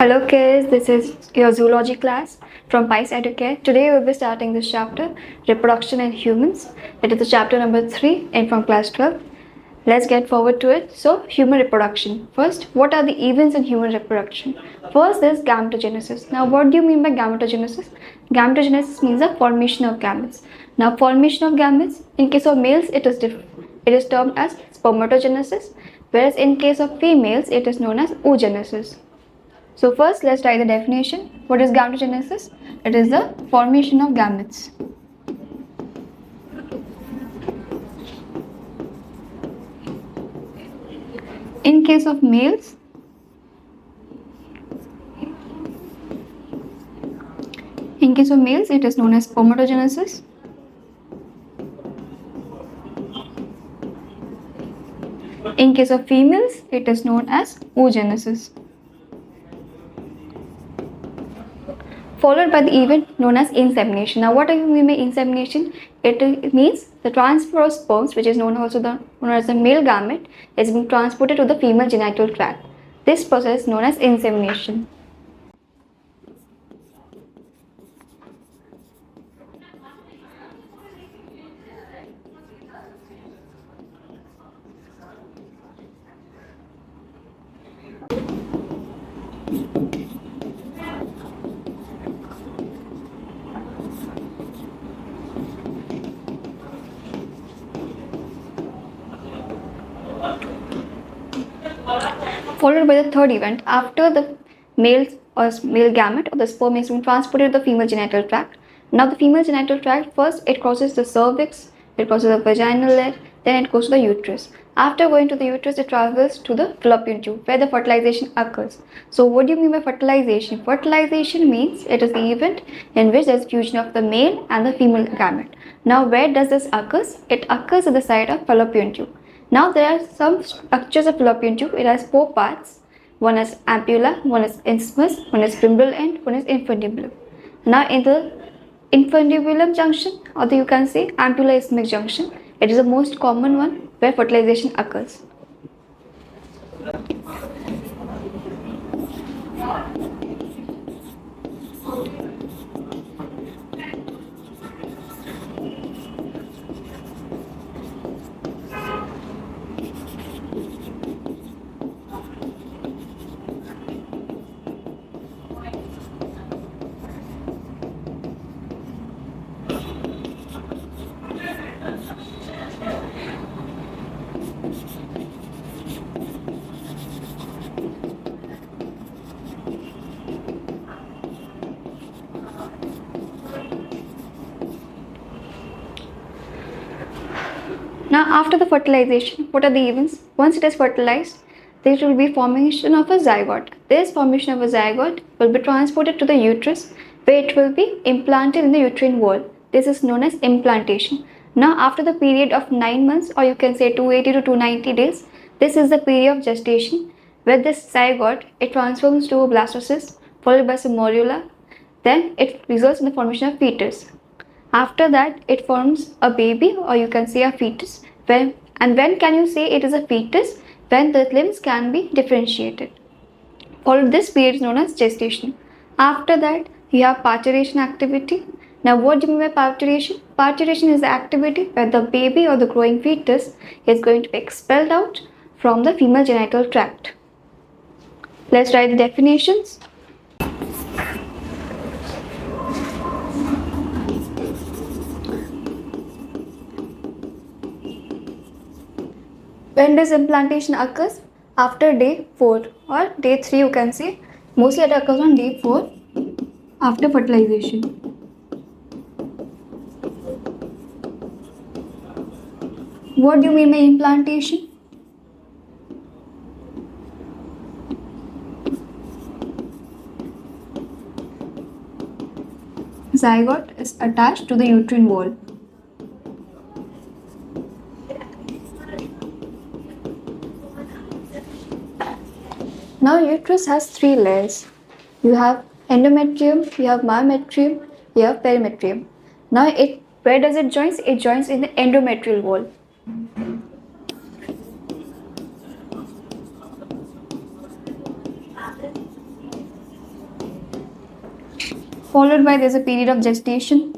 Hello kids, this is your zoology class from Pice Educare. Today we'll be starting this chapter, Reproduction in Humans. It is the chapter number 3 and from class 12. Let's get forward to it. So, human reproduction. First, what are the events in human reproduction? First is gametogenesis. Now, what do you mean by gametogenesis? Gametogenesis means the formation of gametes. Now, formation of gametes, in case of males, it is different. It is termed as spermatogenesis, whereas in case of females, it is known as oogenesis. So first, let's try the definition. What is gametogenesis? It is the formation of gametes. In case of males, it is known as spermatogenesis. In case of females, it is known as oogenesis. Followed by the event known as insemination. Now, what do you mean by insemination? It means the transfer of sperms, which is known as the male gamete, is being transported to the female genital tract. This process is known as insemination. Followed by the third event, after the male gamete or the sperm is being transported to the female genital tract. Now the female genital tract, first it crosses the cervix, it crosses the vaginal layer, then it goes to the uterus. After going to the uterus, it travels to the fallopian tube where the fertilization occurs. So what do you mean by fertilization? Fertilization means it is the event in which there is fusion of the male and the female gamete. Now where does this occur? It occurs at the site of fallopian tube. Now there are some structures of fallopian tube. It has 4 parts. One is ampulla, one is isthmus, one is fimbral end, one is infundibulum. Now in the infundibulum junction, or you can say ampulla isthmic junction, it is the most common one where fertilization occurs. Now after the fertilization, what are the events? Once it is fertilized, there will be formation of a zygote. This formation of a zygote will be transported to the uterus where it will be implanted in the uterine wall. This is known as implantation. Now after the period of 9 months, or you can say 280 to 290 days, this is the period of gestation where this zygote, it transforms to a blastocyst followed by some morula. Then it results in the formation of fetus. After that, it forms a baby, or you can say a fetus. When can you say it is a fetus? When the limbs can be differentiated. Followed this period is known as gestation. After that, you have parturition activity. Now what do you mean by parturition? Parturition is the activity where the baby or the growing fetus is going to be expelled out from the female genital tract. Let's write the definitions. When does implantation occurs? After day 4 or day 3, you can say. Mostly it occurs on day 4 after fertilization. What do you mean by implantation? Zygote is attached to the uterine wall. Now uterus has 3 layers. You have endometrium, you have myometrium, you have perimetrium. Now where does it joins? It joins in the endometrial wall. followed by there's a period of gestation.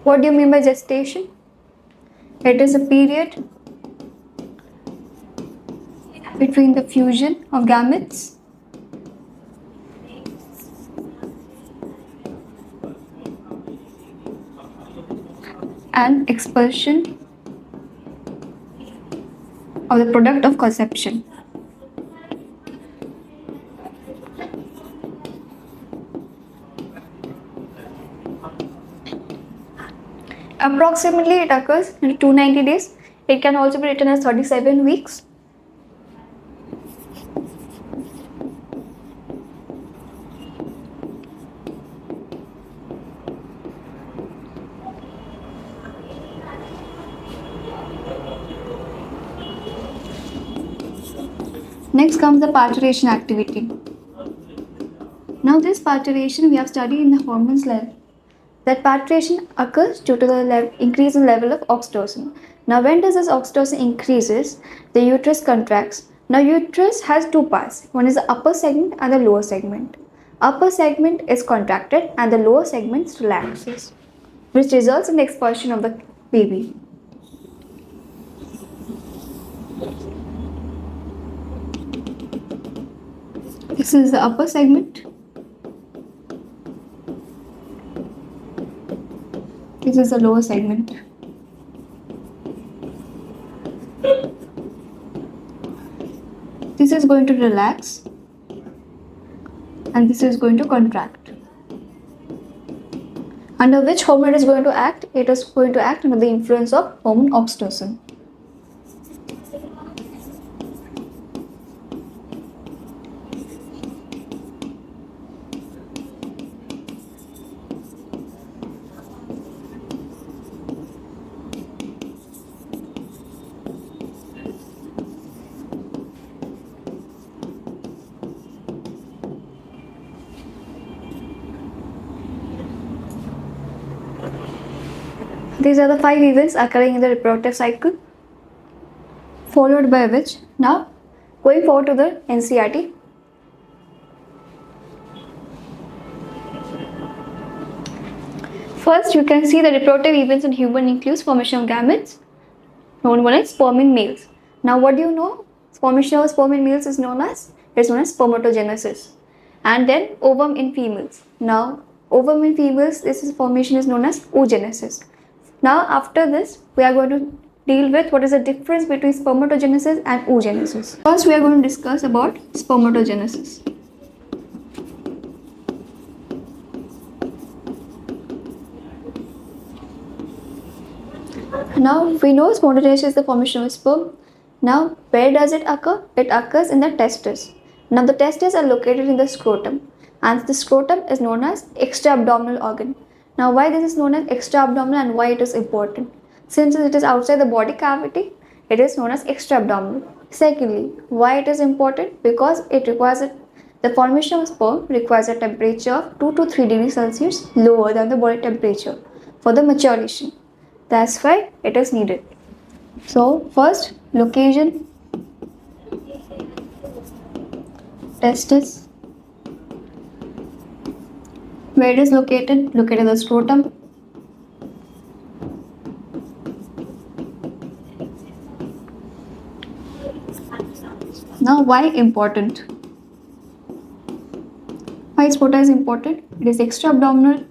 What do you mean by gestation? It is a period between the fusion of gametes and expulsion of the product of conception. Approximately it occurs in 290 days. It can also be written as 37 weeks. Next comes the parturition activity. Now this parturition we have studied in the hormones level. That parturition occurs due to the increase in level of oxytocin. Now when does this oxytocin increases, the uterus contracts. Now uterus has two parts. One is the upper segment and the lower segment. Upper segment is contracted and the lower segment relaxes, which results in the expulsion of the baby. This is the upper segment. This is the lower segment. This is going to relax and this is going to contract. Under which hormone it is going to act? It is going to act under the influence of hormone oxytocin. These are the 5 events occurring in the reproductive cycle, followed by which, now going forward to the NCERT. First, you can see the reproductive events in human includes formation of gametes, known as sperm in males. Now, what do you know? Formation of sperm in males is known as spermatogenesis, and then ovum in females. Now, ovum in females, formation is known as oogenesis. Now, after this, we are going to deal with what is the difference between spermatogenesis and oogenesis. First, we are going to discuss about spermatogenesis. Now, we know spermatogenesis is the formation of sperm. Now, where does it occur? It occurs in the testes. Now, the testes are located in the scrotum, and the scrotum is known as extra-abdominal organ. Now, why this is known as extra-abdominal and why it is important? Since it is outside the body cavity, it is known as extra-abdominal. Secondly, why it is important? Because it requires the formation of sperm requires a temperature of 2 to 3 degrees Celsius lower than the body temperature for the maturation. That's why it is needed. So, first, location, testis. Where it is located? Located in the scrotum. Now, why important? Why scrota is important? It is extra-abdominal.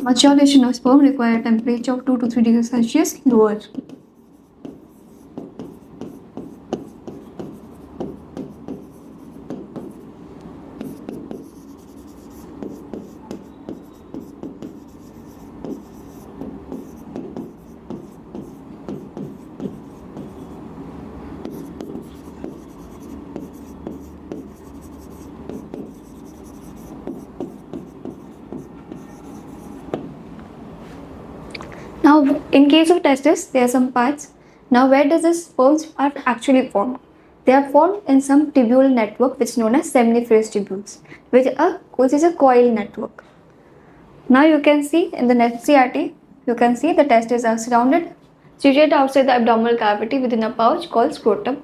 Maturation of sperm requires a temperature of 2 to 3 degrees Celsius lower. Now, in case of testes, there are some parts. Now, where does this sperms are actually formed? They are formed in some tubule network which is known as seminiferous tubules, which is a coil network. Now, you can see in the NCERT, you can see the testes are surrounded situated outside the abdominal cavity within a pouch called scrotum.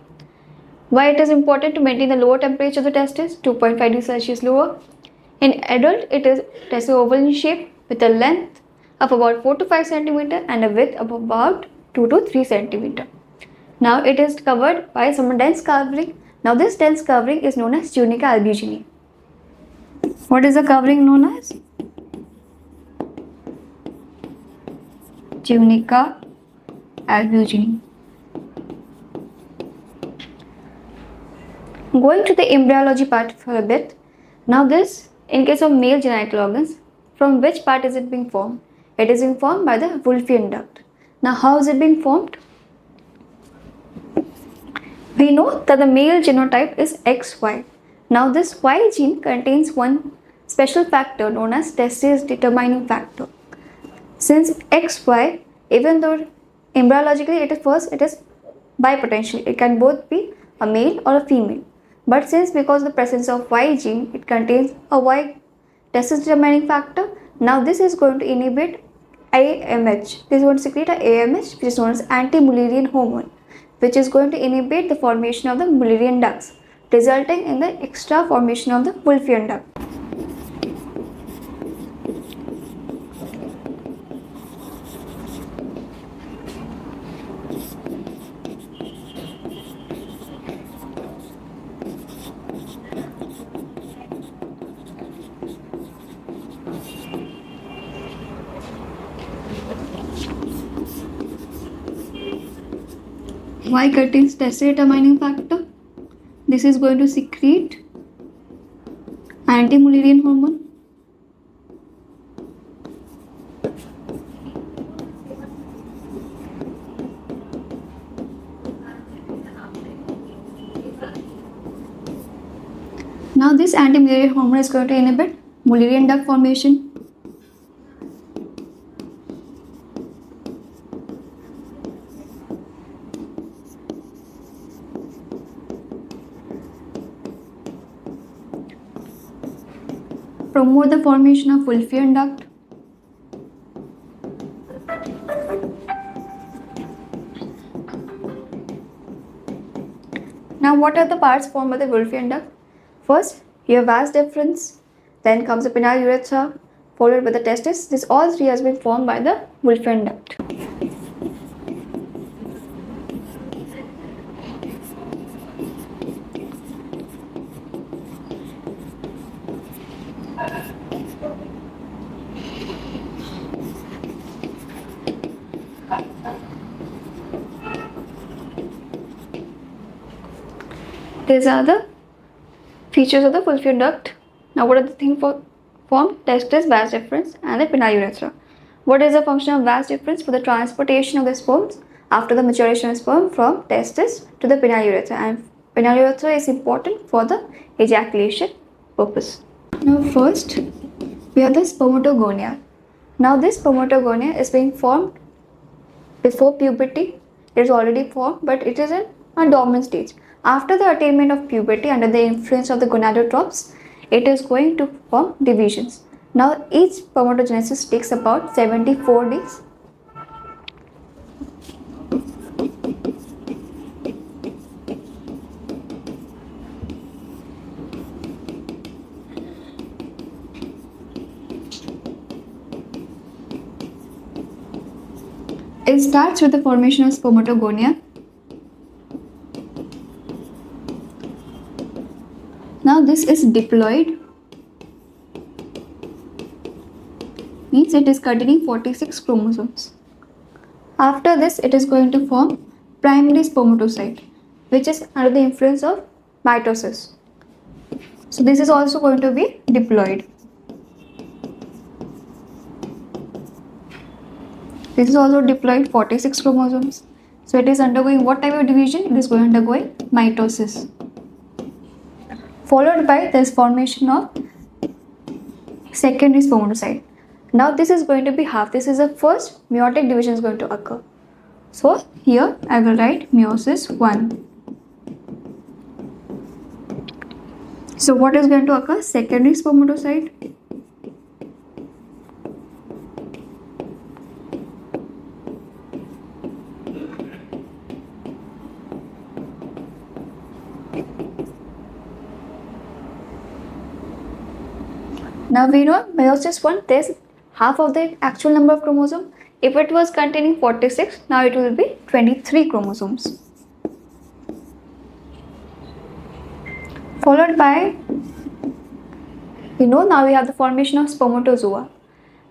Why it is important to maintain the lower temperature of the testis, 2.5 degrees Celsius lower. In adult, it is testicle oval in shape with a length of about 4 to 5 cm and a width of about 2 to 3 cm. Now it is covered by some dense covering. Now this dense covering is known as tunica albuginea. What is the covering known as? Tunica albuginea. Going to the embryology part for a bit. Now this, in case of male genital organs, from which part is it being formed? It is being formed by the Wolffian duct. Now how is it being formed? We know that the male genotype is XY. Now this Y gene contains one special factor known as testis determining factor. Since XY, even though embryologically it is bipotential, it can both be a male or a female. But since because of the presence of Y gene, it contains a Y testis determining factor, now this is going to inhibit AMH. This is going to secrete a AMH, which is known as anti-Mullerian hormone, which is going to inhibit the formation of the Mullerian ducts, resulting in the extra formation of the Wolffian duct. Y contains testis determining factor. This is going to secrete anti-Mullerian hormone. Now this anti-Mullerian hormone is going to inhibit Mullerian duct formation. Promote the formation of Wolffian duct. Now what are the parts formed by the Wolffian duct? First, you have vas deferens, then comes the penile urethra, followed by the testis. This all three has been formed by the Wolffian duct. These are the features of the Wolffian duct. Now what are the things formed? Testis, vas deferens and the penile urethra. What is the function of vas deferens? For the transportation of the sperms after the maturation of sperm from testis to the penile urethra, and penile urethra is important for the ejaculation purpose. Now first we have the spermatogonia. Now this spermatogonia is being formed before puberty. It is already formed, but it is in a dormant stage. After the attainment of puberty, under the influence of the gonadotropes, it is going to form divisions. Now each spermatogenesis takes about 74 days. It starts with the formation of spermatogonia. Now this is diploid, means it is containing 46 chromosomes. After this, it is going to form primary spermatocyte, which is under the influence of mitosis. So this is also going to be diploid. This is also diploid, 46 chromosomes. So it is undergoing what type of division? It is going undergoing mitosis. Followed by this formation of secondary spermatocyte. Now this is going to be half. This is the first meiotic division is going to occur. So here I will write meiosis 1. So what is going to occur? Secondary spermatocyte. Now we know meiosis 1, there's half of the actual number of chromosomes. If it was containing 46, now it will be 23 chromosomes. Followed by, now we have the formation of spermatozoa.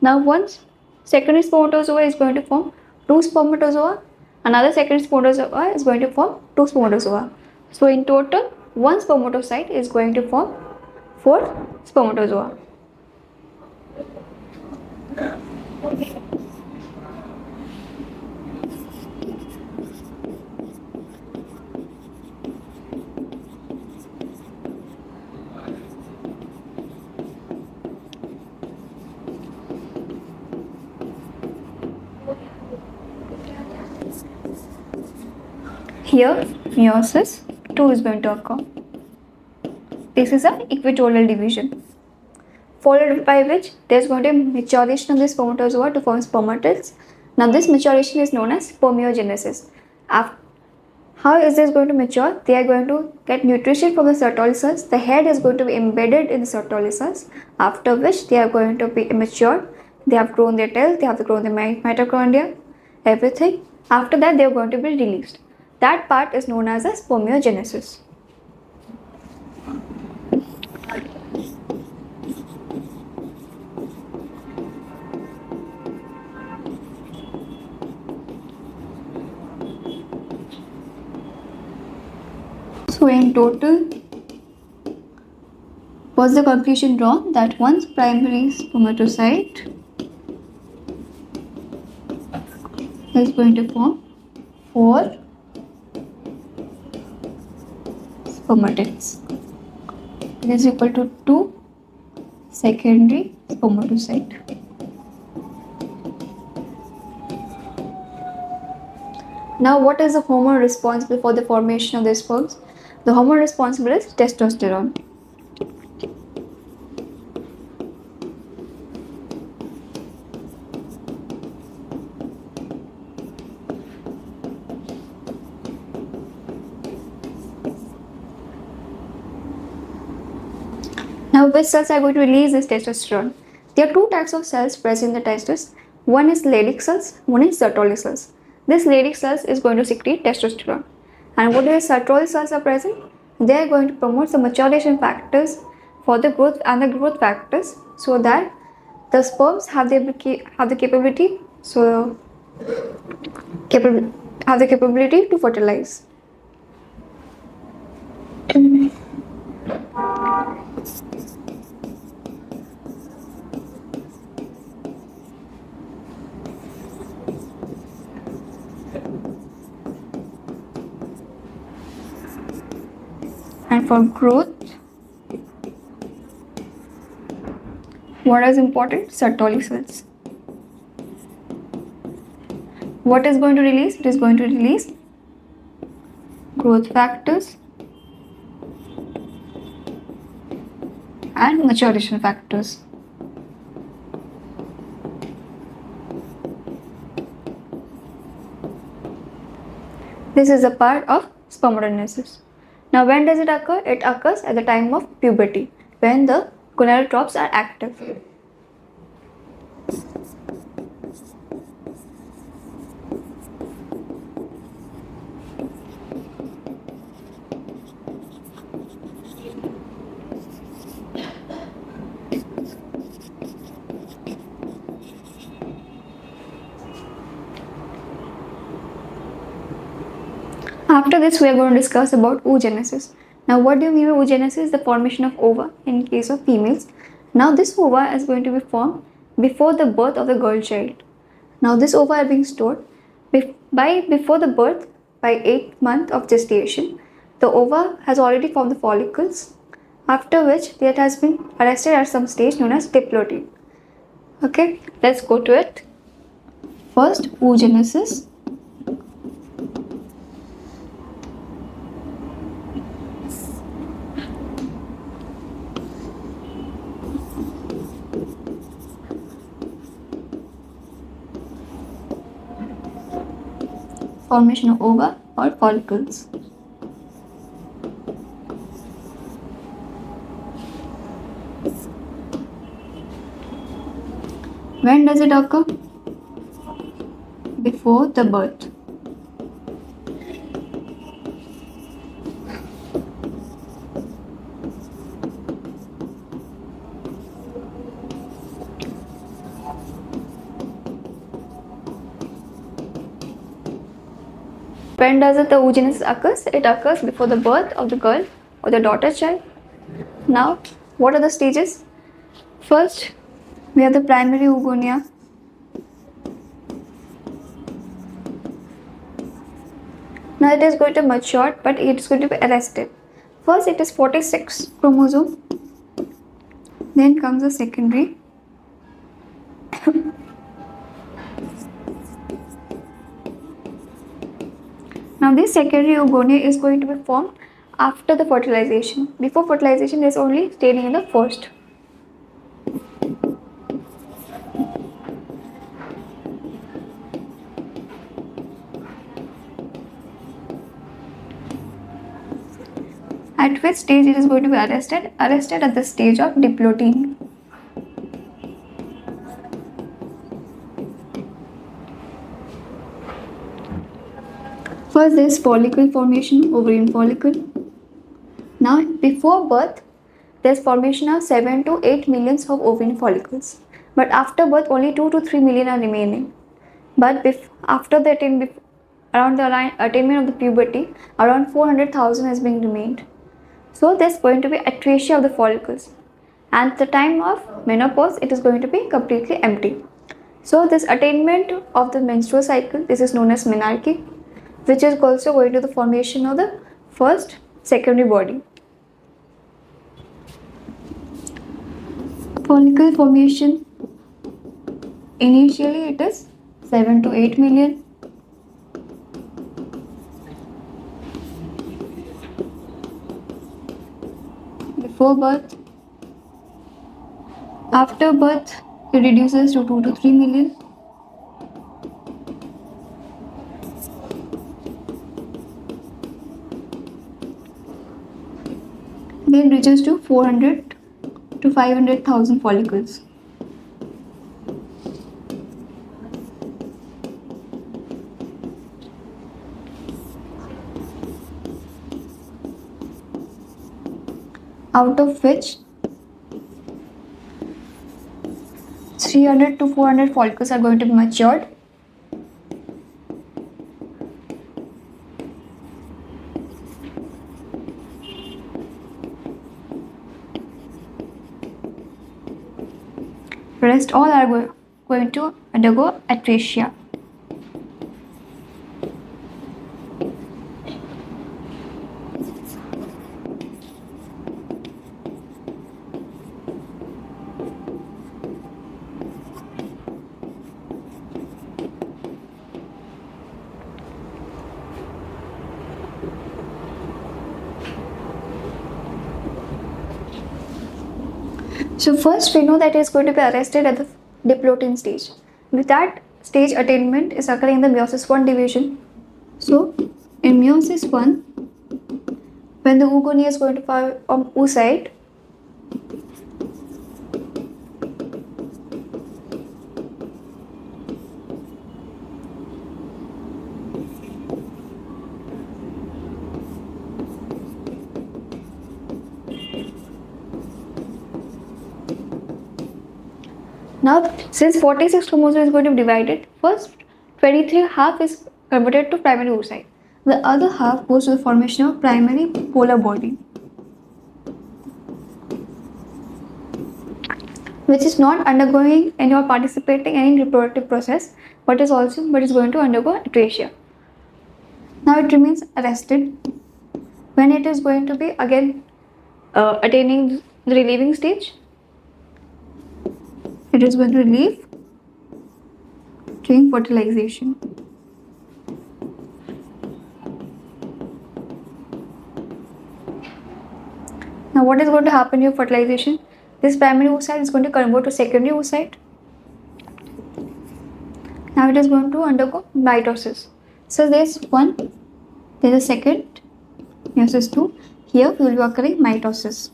Now once secondary spermatozoa is going to form 2 spermatozoa, another secondary spermatozoa is going to form 2 spermatozoa. So in total, one spermatocyte is going to form 4 spermatozoa. Here, meiosis 2 is going to occur. This is an equatorial division, followed by which there is going to be maturation of the spermatozoa to form spermatids. Now, this maturation is known as spermiogenesis. How is this going to mature? They are going to get nutrition from the Sertoli cells. The head is going to be embedded in the Sertoli cells, after which they are going to be immature. They have grown their tail, they have grown their mitochondria, everything. After that, they are going to be released. That part is known as a spermiogenesis. So in total, was the conclusion drawn that once primary spermatocyte is going to form 4 spermatids. It is equal to 2 secondary spermatocyte. Now, what is the hormone responsible for the formation of the sperms? The hormone responsible is testosterone. Now, which cells are going to release this testosterone? There are 2 types of cells present in the testis. One is Leydig cells, one is Sertoli cells. This Leydig cells is going to secrete testosterone. And what is Sertoli cells are present? They are going to promote the maturation factors for the growth and the growth factors, so that the sperms have the capability to fertilize. And for growth, what is important? Sertoli cells. What is going to release? It is going to release growth factors and maturation factors. This is a part of spermatogenesis. Now, when does it occur? It occurs at the time of puberty, when the gonadotropes are active. After this, we are going to discuss about oogenesis. Now, what do you mean by oogenesis? The formation of ova in case of females. Now, this ova is going to be formed before the birth of the girl child. Now, this ova are being stored before the birth by 8th month of gestation. The ova has already formed the follicles, after which it has been arrested at some stage known as diploid. Okay, let's go to it. First, oogenesis. Formation of ova or follicles. When does it occur? Before the birth. When does the oogenesis occurs? It occurs before the birth of the girl or the daughter child. Now, what are the stages? First, we have the primary oogonia. Now it is going to mature, but it is going to be arrested. First, it is 46 chromosome. Then comes the secondary. Now this secondary oogonia is going to be formed after the fertilization. Before fertilization, there is only staining in the first. At which stage it is going to be arrested? Arrested at the stage of diplotin. First, there is follicle formation, ovarian follicle. Now, before birth, there is formation of 7 to 8 millions of ovarian follicles. But after birth, only 2 to 3 million are remaining. But after the around the attainment of the puberty, around 400,000 has been remained. So, there is going to be atresia of the follicles. And at the time of menopause, it is going to be completely empty. So, this attainment of the menstrual cycle, this is known as menarche, which is also going to the formation of the first secondary body. Follicle formation, initially it is 7 to 8 million. Before birth. After birth, it reduces to 2 to 3 million. Then reaches to 400 to 500,000 follicles. Out of which 300 to 400 follicles are going to be matured. Rest all are going to undergo atresia. So first we know that it is going to be arrested at the diplotin stage. With that stage, attainment is occurring in the meiosis 1 division. So in meiosis 1, when the oogonia is going to form oocyte, now, since 46 chromosome is going to be divided, first 23 half is converted to primary oocyte. The other half goes to the formation of primary polar body, which is not undergoing any or participating in any reproductive process, but is going to undergo atresia. Now it remains arrested. When it is going to be again attaining the relieving stage, it is going to relieve during fertilization. Now what is going to happen during fertilization? This primary oocyte is going to convert to secondary oocyte. Now it is going to undergo mitosis. So there's one, there's a second, meiosis 2. Here will be occurring mitosis.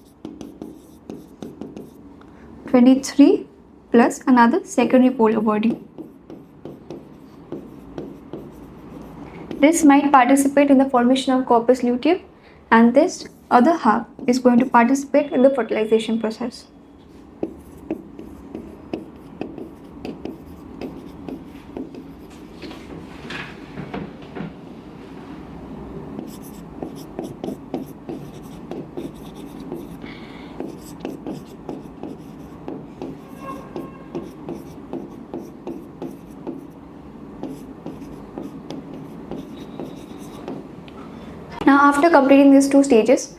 23 plus another secondary polar body. This might participate in the formation of corpus luteum, and this other half is going to participate in the fertilization process. Now, after completing these two stages,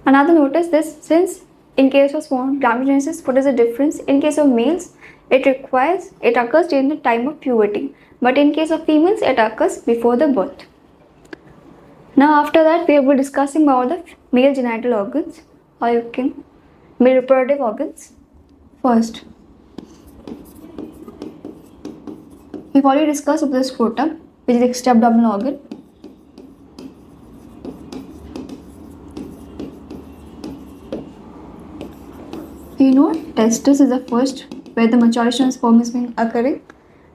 another notice this, since in case of sperm gametogenesis, what is the difference? In case of males, it occurs during the time of puberty, but in case of females, it occurs before the birth. Now, after that, we will be discussing about the male genital organs, or you can male reproductive organs. First, we've already discussed about the scrotum, which is the extra-abdominal organ. We know testis is the first where the maturation of sperm is being occurring.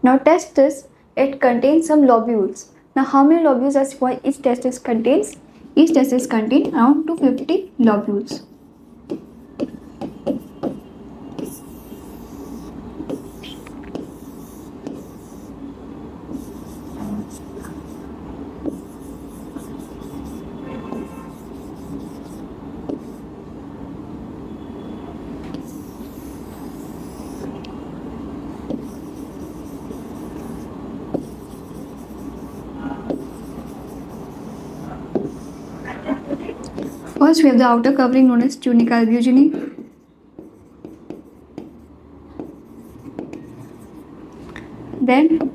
Now testis, it contains some lobules. Now how many lobules does each testis contains? Each testis contains around 250 lobules. First, we have the outer covering known as tunica albuginea. Then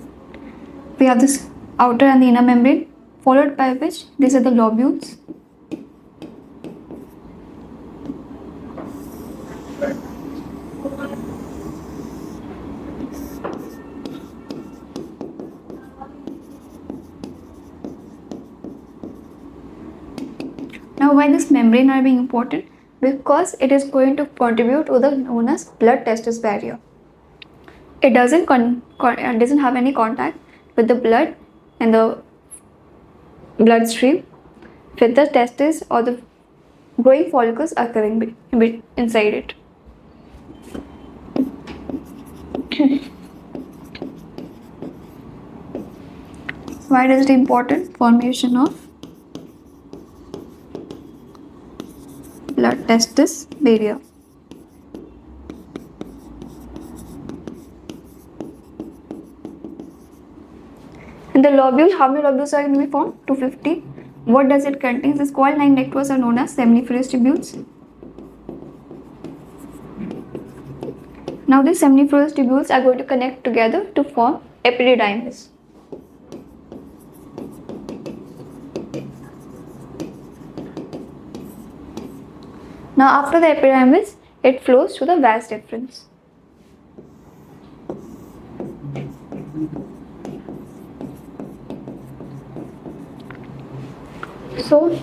we have this outer and the inner membrane, followed by which these are the lobules. Now, why this membrane are being important? Because it is going to contribute to the known as blood-testis barrier. It doesn't have any contact with the blood and the bloodstream with the testis or the growing follicles occurring inside it. Why is it important? Formation of blood-testis barrier. And the lobule, how many lobules are going to be formed? 250. What does it contain? This coil-lined networks are known as seminiferous tubules. Now these seminiferous tubules are going to connect together to form epididymis. Now after the epididymis, it flows to the vas deferens. So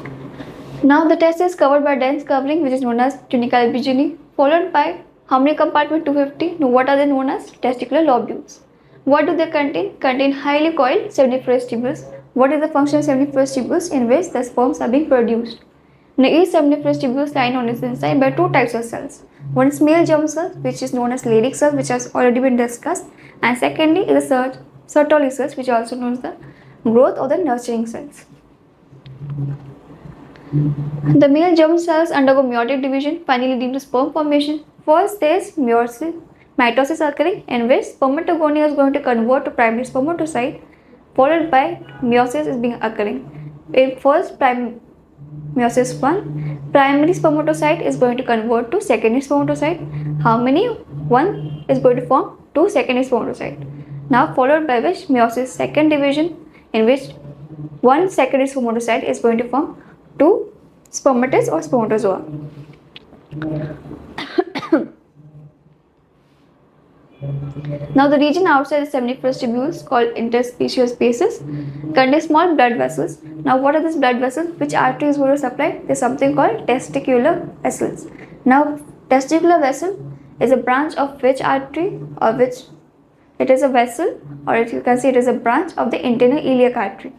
now the testis is covered by dense covering which is known as tunica albuginea, followed by how many compartments? 250. Now what are they known as? Testicular lobules. What do they contain? Contain highly coiled seminiferous tubules. What is the function of seminiferous tubules? In which the sperms are being produced. Now each seminiferous tubule is lined on its inside by two types of cells. One is male germ cells, which is known as Leydig cells, which has already been discussed, and secondly is the Sertoli cells, which are also known as the growth or the nurturing cells. The male germ cells undergo meiotic division, finally leading to sperm formation. First there is mitosis occurring, in which spermatogonia is going to convert to primary spermatocyte, followed by meiosis is being occurring. In first meiosis 1, primary spermatocyte is going to convert to secondary spermatocyte. How many? 1 is going to form 2 secondary spermatocyte. Now followed by which meiosis second division, in which 1 secondary spermatocyte is going to form 2 spermatids or spermatozoa. Now the region outside the seminiferous tubules called interspecies spaces contain small blood vessels. Now what are these blood vessels? Which artery is going to supply? There is something called testicular vessels. Now testicular vessel is a branch of which artery, or which it is a vessel, or if you can say it is a branch of the internal iliac artery.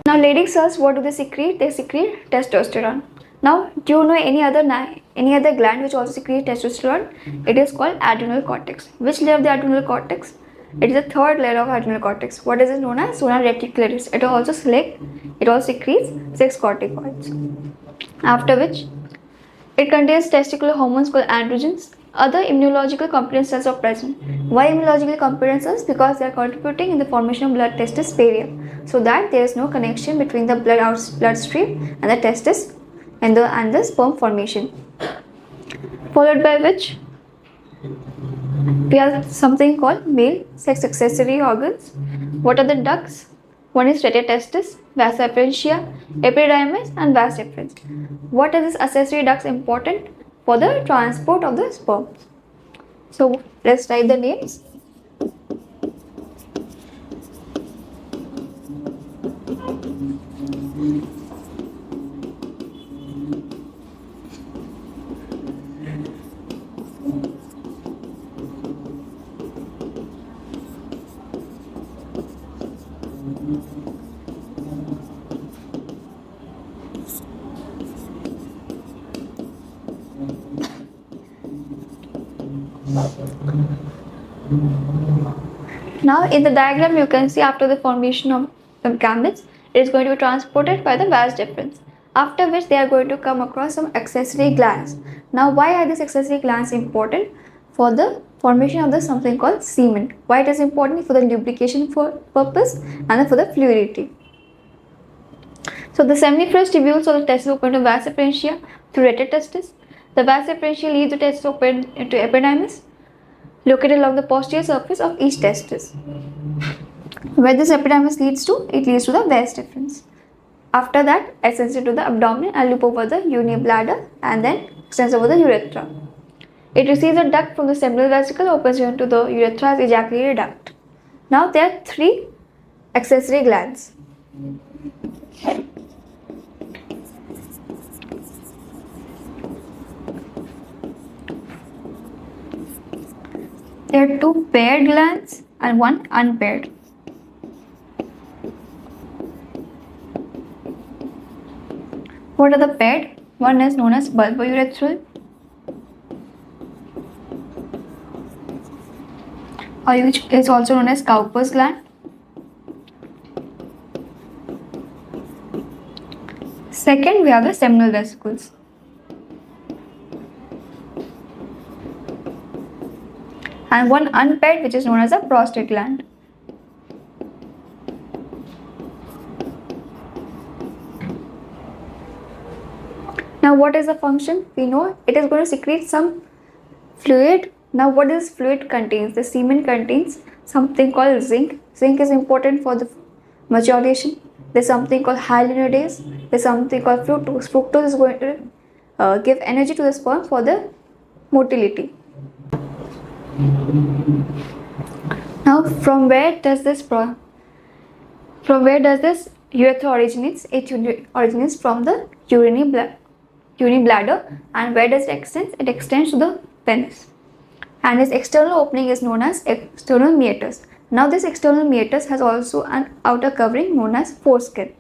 Now, Leydig cells, what do they secrete? They secrete testosterone. Now, do you know any other gland which also secretes testosterone? It is called adrenal cortex. Which layer of the adrenal cortex? It is the third layer of adrenal cortex. What is it known as? Zona reticularis. It also secretes 6 corticoids. After which, it contains testicular hormones called androgens. Other immunological competent cells are present. Why immunological competent cells? Because they are contributing in the formation of blood testis barrier, so that there is no connection between the bloodstream and the testis and the sperm formation. Followed by which we have something called male sex accessory organs. What are the ducts? One is rete-testis, vas efferentia, epididymis, and vas efferens. What are these accessory ducts important? For the transport of the sperm. So let's write the names. Now in the diagram you can see after the formation of the gametes, it is going to be transported by the vas deferens, after which they are going to come across some accessory glands. Now why are these accessory glands important? For the formation of the something called semen. Why it is important? For the lubrication purpose and for the fluidity. So the seminiferous tubules of the testis open to vas efferentia through rete-testis. The vas efferentia leads the testis open into epididymis, located along the posterior surface of each testis. Where this epididymis leads to? It leads to the vas deferens. After that, ascends into the abdomen and loop over the urinary bladder and then extends over the urethra. It receives a duct from the seminal vesicle, opens into the urethra as ejaculatory duct. Now there are 3 accessory glands. There are 2 paired glands and 1 unpaired. What are the paired? One is known as bulbourethral, which is also known as Cowper's gland. Second, we have the seminal vesicles. And one unpaired, which is known as a prostate gland. Now what is the function? We know it is going to secrete some fluid. Now what this fluid contains? The semen contains something called zinc. Zinc is important for the maturation. There's something called hyaluronidase. There's something called fructose. Fructose is going to give energy to the sperm for the motility. Now from where does this urethra originates? It originates from the urinary bladder. And where does it extend? It extends to the penis. And its external opening is known as external meatus. Now this external meatus has also an outer covering known as foreskin.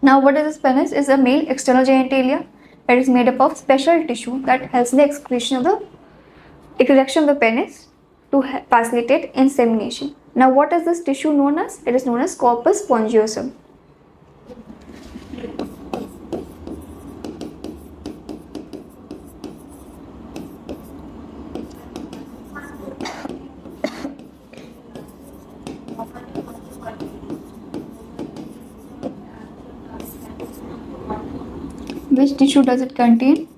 Now what is this penis? Is a male external genitalia. It is made up of special tissue that helps in the erection of the penis to facilitate insemination. Now what is this tissue known as? It is known as corpus spongiosum. Which tissue does it contain?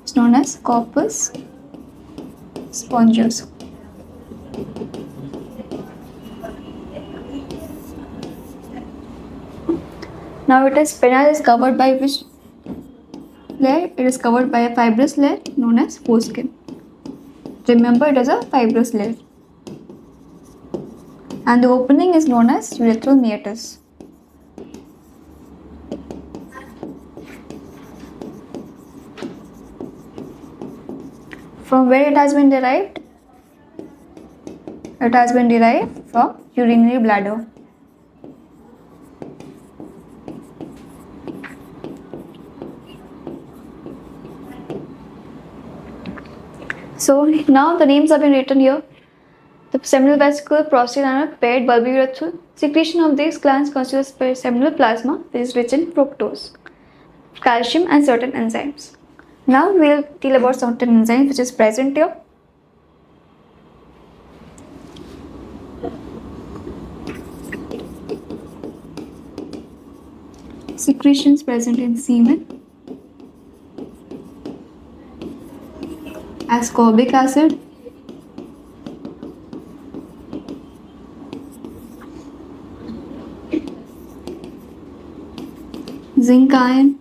It's known as corpus spongiosum. Now it is penile is covered by which layer? It is covered by a fibrous layer known as foreskin. Remember, it is a fibrous layer. And the opening is known as urethral meatus. From where it has been derived? It has been derived from urinary bladder. So now the names have been written here. The seminal vesicle, prostate and a paired bulbourethral. Secretion of these glands constitutes seminal plasma, which is rich in fructose, calcium and certain enzymes. Now we will deal about certain enzymes which is present here. Secretions present in semen. Ascorbic acid, zinc ion,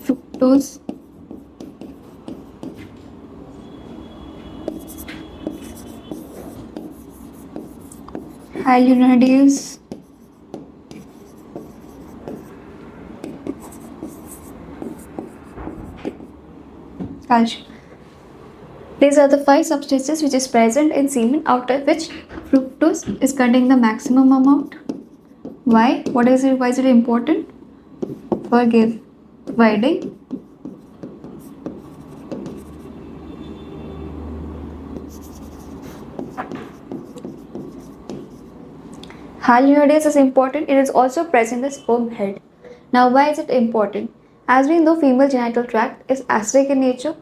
fructose, hyaluronidase, calcium. These are the 5 substances which is present in semen, out of which fructose is containing the maximum amount. Why? What is it? Why is it important? For providing hyaluronidase is important. It is also present in the sperm head. Now, why is it important? As we know, female genital tract is acidic in nature,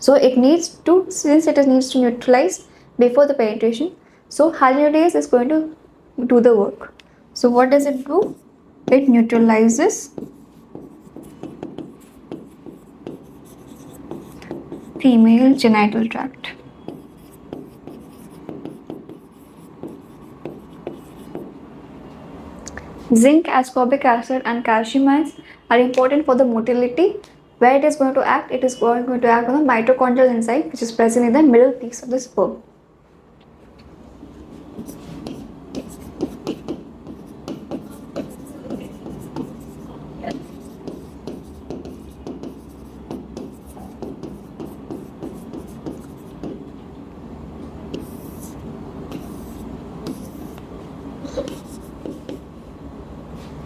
so it needs to, since it needs to neutralize before the penetration, so hyaluronidase is going to do the work. So what does it do? It neutralizes female genital tract. Zinc, ascorbic acid and calcium ions are important for the motility. Where it is going to act? It is going to act on the mitochondrial enzyme which is present in the middle piece of the sperm.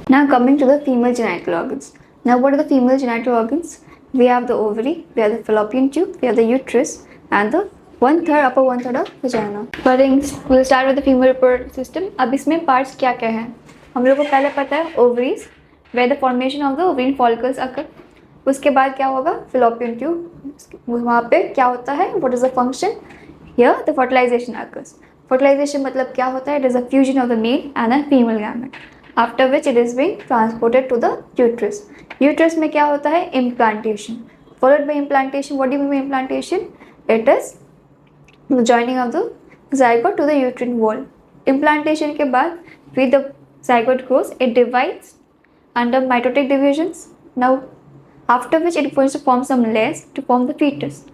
Now coming to the female genital organs. Now what are the female genital organs? We have the ovary, we have the fallopian tube, we have the uterus and the upper one third of vagina. But we'll start with the female reproductive system. अब इसमें parts क्या क्या हैं? हम लोग को पहले पता है ovaries, where the formation of the ovarian follicles occur. उसके बाद क्या होगा? Fallopian tube. वहाँ पे क्या होता है? What is the function? Here the fertilization occurs. Fertilization मतलब क्या होता है? It is a fusion of the male and a female gamete. After which it is being transported to the uterus. Uterus में क्या होता है? Implantation. Followed by implantation. What do you mean by implantation? It is the joining of the zygote to the uterine wall. Implantation के बाद with the zygote grows, it divides under mitotic divisions. Now after which it going to form some layers to form the fetus.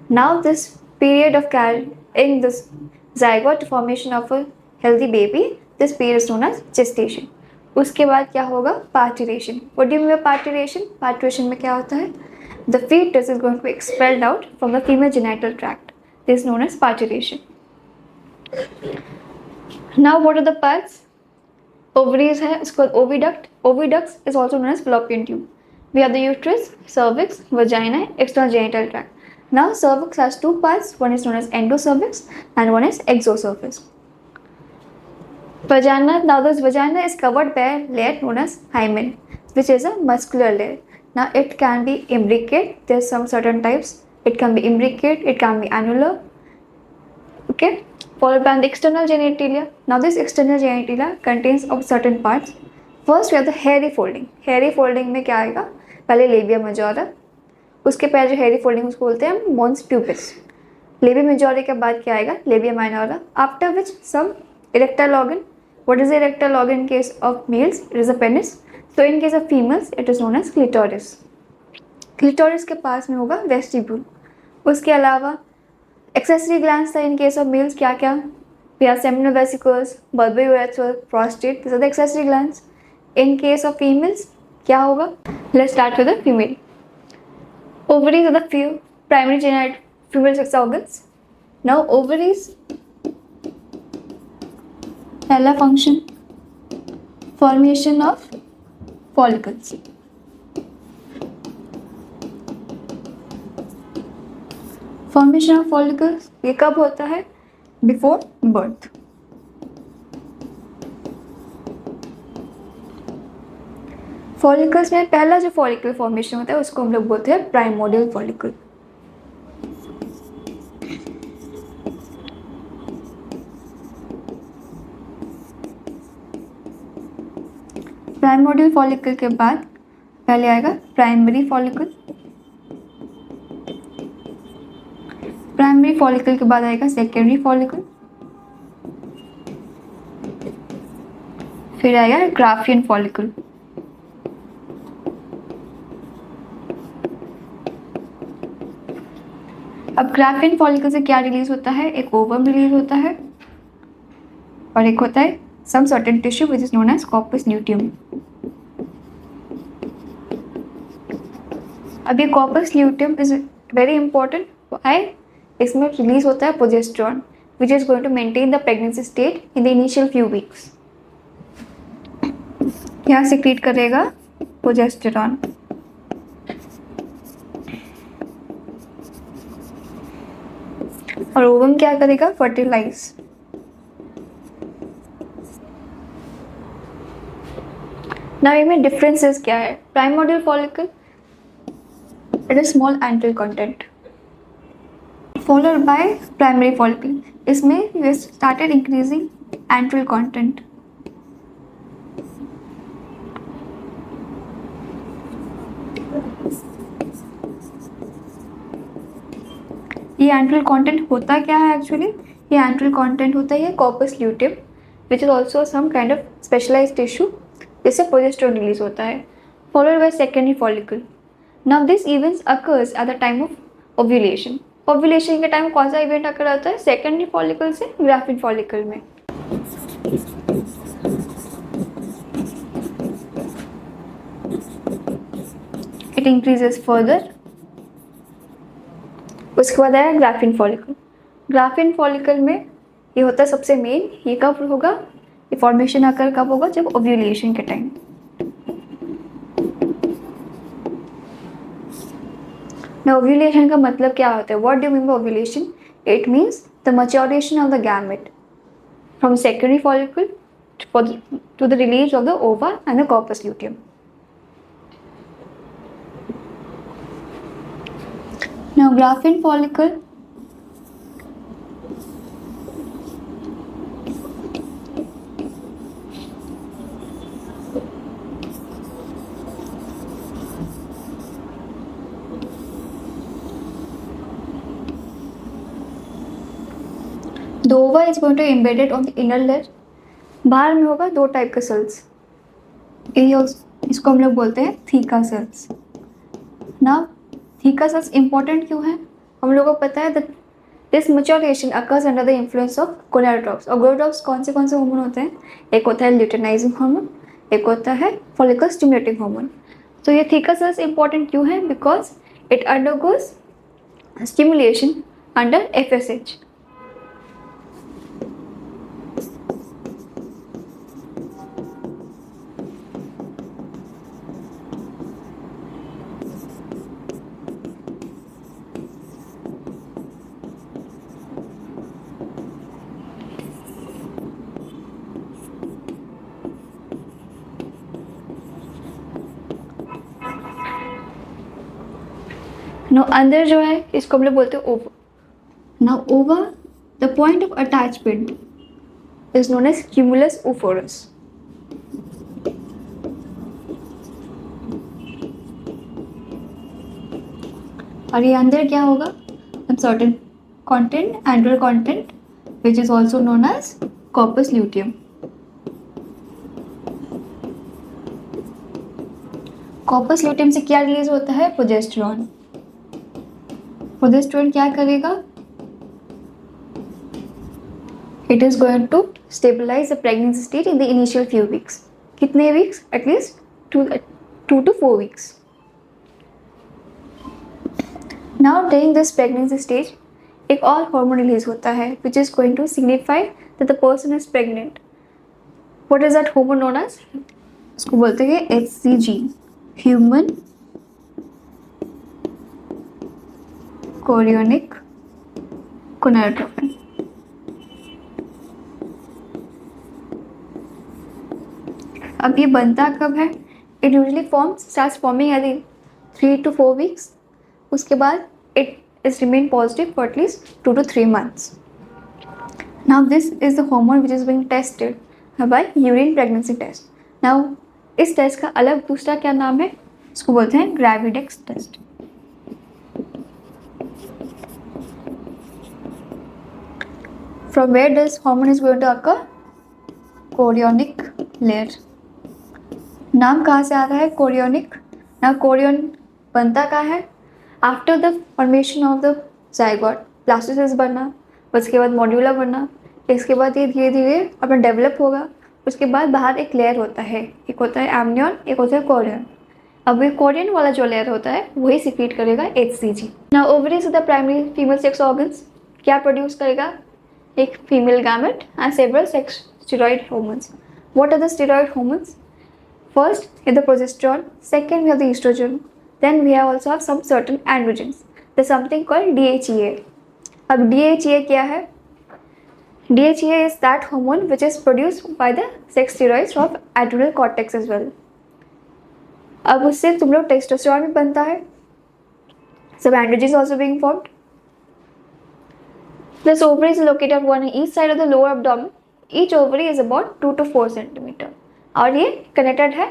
Now this period of carrying this zygote formation of a healthy baby, this period is known as gestation. उसके बाद क्या होगा? Parturition. What do you mean by parturition? Parturition में क्या होता है? The fetus is going to be expelled out from the female genital tract. This is known as parturition. Now what are the parts? Ovaries है, इसको oviduct. Oviduct is also known as fallopian tube. We have the uterus, cervix, vagina, external genital tract. Now cervix has 2 parts. One is known as endocervix and one is exocervix. Vagina, now this vagina is covered by a layer known as hymen, which is a muscular layer. Now it can be imbricate. There's some certain types. It can be imbricate, it can be annular. Okay. Followed by the external genitalia. Now this external genitalia contains of certain parts. First we have the hairy folding. Hairy folding में क्या आएगा? पहले labia majora. उसके पहले जो hairy folding उसको बोलते हैं mons pubis. Labia majora के बाद क्या आएगा? Labia minora. After which some erectile organ What is the erectile organ in case of males? It is a penis. So in case of females, it is known as clitoris. Clitoris के पास में होगा vestibule. उसके अलावा accessory glands था इन case of males. क्या क्या? We are seminal vesicles, bulbourethral, prostate. This are the accessory glands. In case of females क्या होगा? Let's start with the female. Ovaries are the few primary genet female sex organs. Now ovaries, पहला function formation of follicles. Formation of follicles ये कब होता है? Before birth. Follicles में पहला जो फॉलिकल फॉर्मेशन होता है उसको हम लोग बोलते हैं प्राइमोर्डियल फॉलिकल. प्राइमोर्डियल फॉलिकल के बाद पहले आएगा प्राइमरी फॉलिकल. प्राइमरी फॉलिकल के बाद आएगा सेकेंडरी फॉलिकल. फिर आएगा ग्राफियन फॉलिकल. अब ग्राफियन फॉलिकल से क्या रिलीज होता है? एक ओवम रिलीज होता है और एक होता है some certain tissue which is known as corpus luteum. अब ये corpus luteum is very important. Why? इसमें रिलीज होता है progesterone which is going to maintain the pregnancy state in the initial few weeks. यहाँ secrete करेगा progesterone. और ovum क्या करेगा? फर्टिलाइज. Now इनमें डिफरेंसेस क्या है? Primordial follicle, it is small antral content, followed by primary follicle. इसमें we started increasing antral content. ये एंट्रल कंटेंट होता क्या है एक्चुअली? ये एंट्रल कंटेंट होता है corpus luteum which is also some kind of specialised tissue जिससे progesterone release होता है. Followed by secondary follicle. Now this events occurs at the time of ovulation. Ovulation के टाइम कौन सा इवेंट अकर होता है? सेकेंडरी फॉलिकल से Graafian follicle में. It increases further. उसके बाद आया ग्राफियन फॉलिकल. ग्राफियन फॉलिकल में ये होता है सबसे मेन. ये कब होगा? ये फॉर्मेशन आकर कब होगा? जब ओव्यूलेशन के टाइम. ना ओव्यूलेशन का मतलब क्या होता है? What do you mean by ovulation? It means the maturation of the gamete from secondary follicle to the release of the ova and the corpus luteum. Now Graafian follicle The ova is going to be embedded on the inner layer. बाहर में होगा दो type के sales. इसको हम लोग बोलते हैं थीका सेल्स. ना थीका सेल्स इंपॉर्टेंट क्यों है? हम लोगों को पता है that this maturation occurs under the influence of gonadotropes. और gonadotropes कौन से हार्मोन होते हैं? एक होता है ल्यूटेनाइजिंग हार्मोन, एक होता है फॉलिकल स्टिमुलेटिंग हार्मोन. तो ये थीका सेल्स इंपॉर्टेंट क्यों है? Because it undergoes stimulation under FSH. नो अंदर जो है इसको हम लोग बोलते हैं ova. Now ova, the point of attachment is known as cumulus oophorus. और ये अंदर क्या होगा? certain content, antral content, which is also known as corpus luteum. Corpus luteum से क्या रिलीज होता है? प्रोजेस्टेरॉन। प्रोजेस्टेरॉन क्या करेगा? It is going to stabilise the pregnancy stage in the initial few weeks. कितने weeks? At least 2 to 4 weeks. Now during this pregnancy stage एक और hormone release होता है which is going to signify that the person is pregnant. What is that hormone known as? इसको बोलते हैं HCG, Human Chorionic Gonadotropin. अब ये बनता कब है? It usually starts forming at 3 to 4 weeks. उसके बाद it is remain positive for at least 2 to 3 months. Now this is the hormone which is being tested by urine pregnancy test. Now इस test का अलग दूसरा क्या नाम है? इसको बोलते हैं ग्रेविडेक्स test. From where this hormone is going to occur? Chorionic layer. नाम कहाँ से आ रहा है? कोरियोनिक. ना कोरियन बनता कहाँ है? After the formation of the zygote blastocyst बनना, उसके बाद मॉड्यूला बनना, इसके बाद ये धीरे धीरे अपना डेवलप होगा. उसके बाद बाहर एक लेयर होता है, एक होता है एमनियन, एक होता है कोरियन. अब ये कोरियन वाला जो लेयर होता है वही सिक्रीट करेगा HCG. ना ovaries the primary female sex organs क्या प्रोड्यूस करेगा? एक female gamete and several sex steroid hormones. What are the steroid hormones? First is the progesterone, second we have the estrogen, then we also have some certain androgens. There's something called DHEA. अब DHEA क्या है? DHEA is that hormone which is produced by the sex steroids of adrenal cortex as well. अब उससे तुम लोग testosterone भी बनता है. Some androgens also being formed. This ovary is located on each side of the lower abdomen. Each ovary is about 2 to 4 centimeter. और ये connected है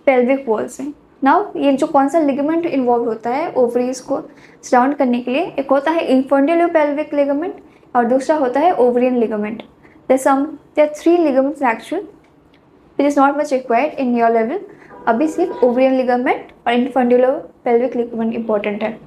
पेल्विक वॉल से. नाउ ये जो कौन सा लिगामेंट इन्वॉल्व होता है ओवरीज को सराउंड करने के लिए, एक होता है इन्फेंडिबुलर पेल्विक लिगामेंट और दूसरा होता है ovarian ligament. There are 3 ligaments actually which is not much required in your level. अभी सिर्फ ओवरियन लिगामेंट और इन्फेंडिबुलर पेल्विक लिगामेंट इंपॉर्टेंट है.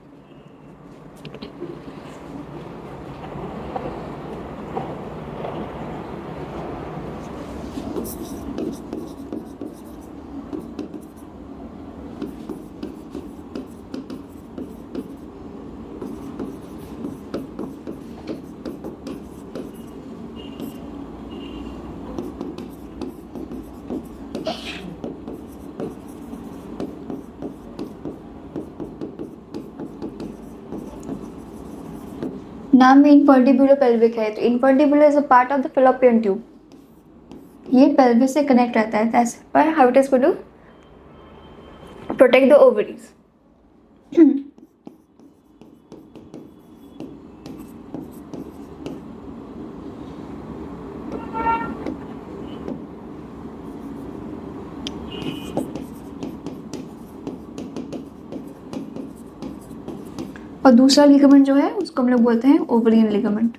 नाम में इन्फेंडिबुलर पेल्विक है तो infundibular is a part of the fallopian tube. ये पेल्विस से कनेक्ट रहता है. That's why how it is going to protect the ovaries. और दूसरा लिगामेंट जो है उसको हम लोग बोलते हैं ovarian ligament.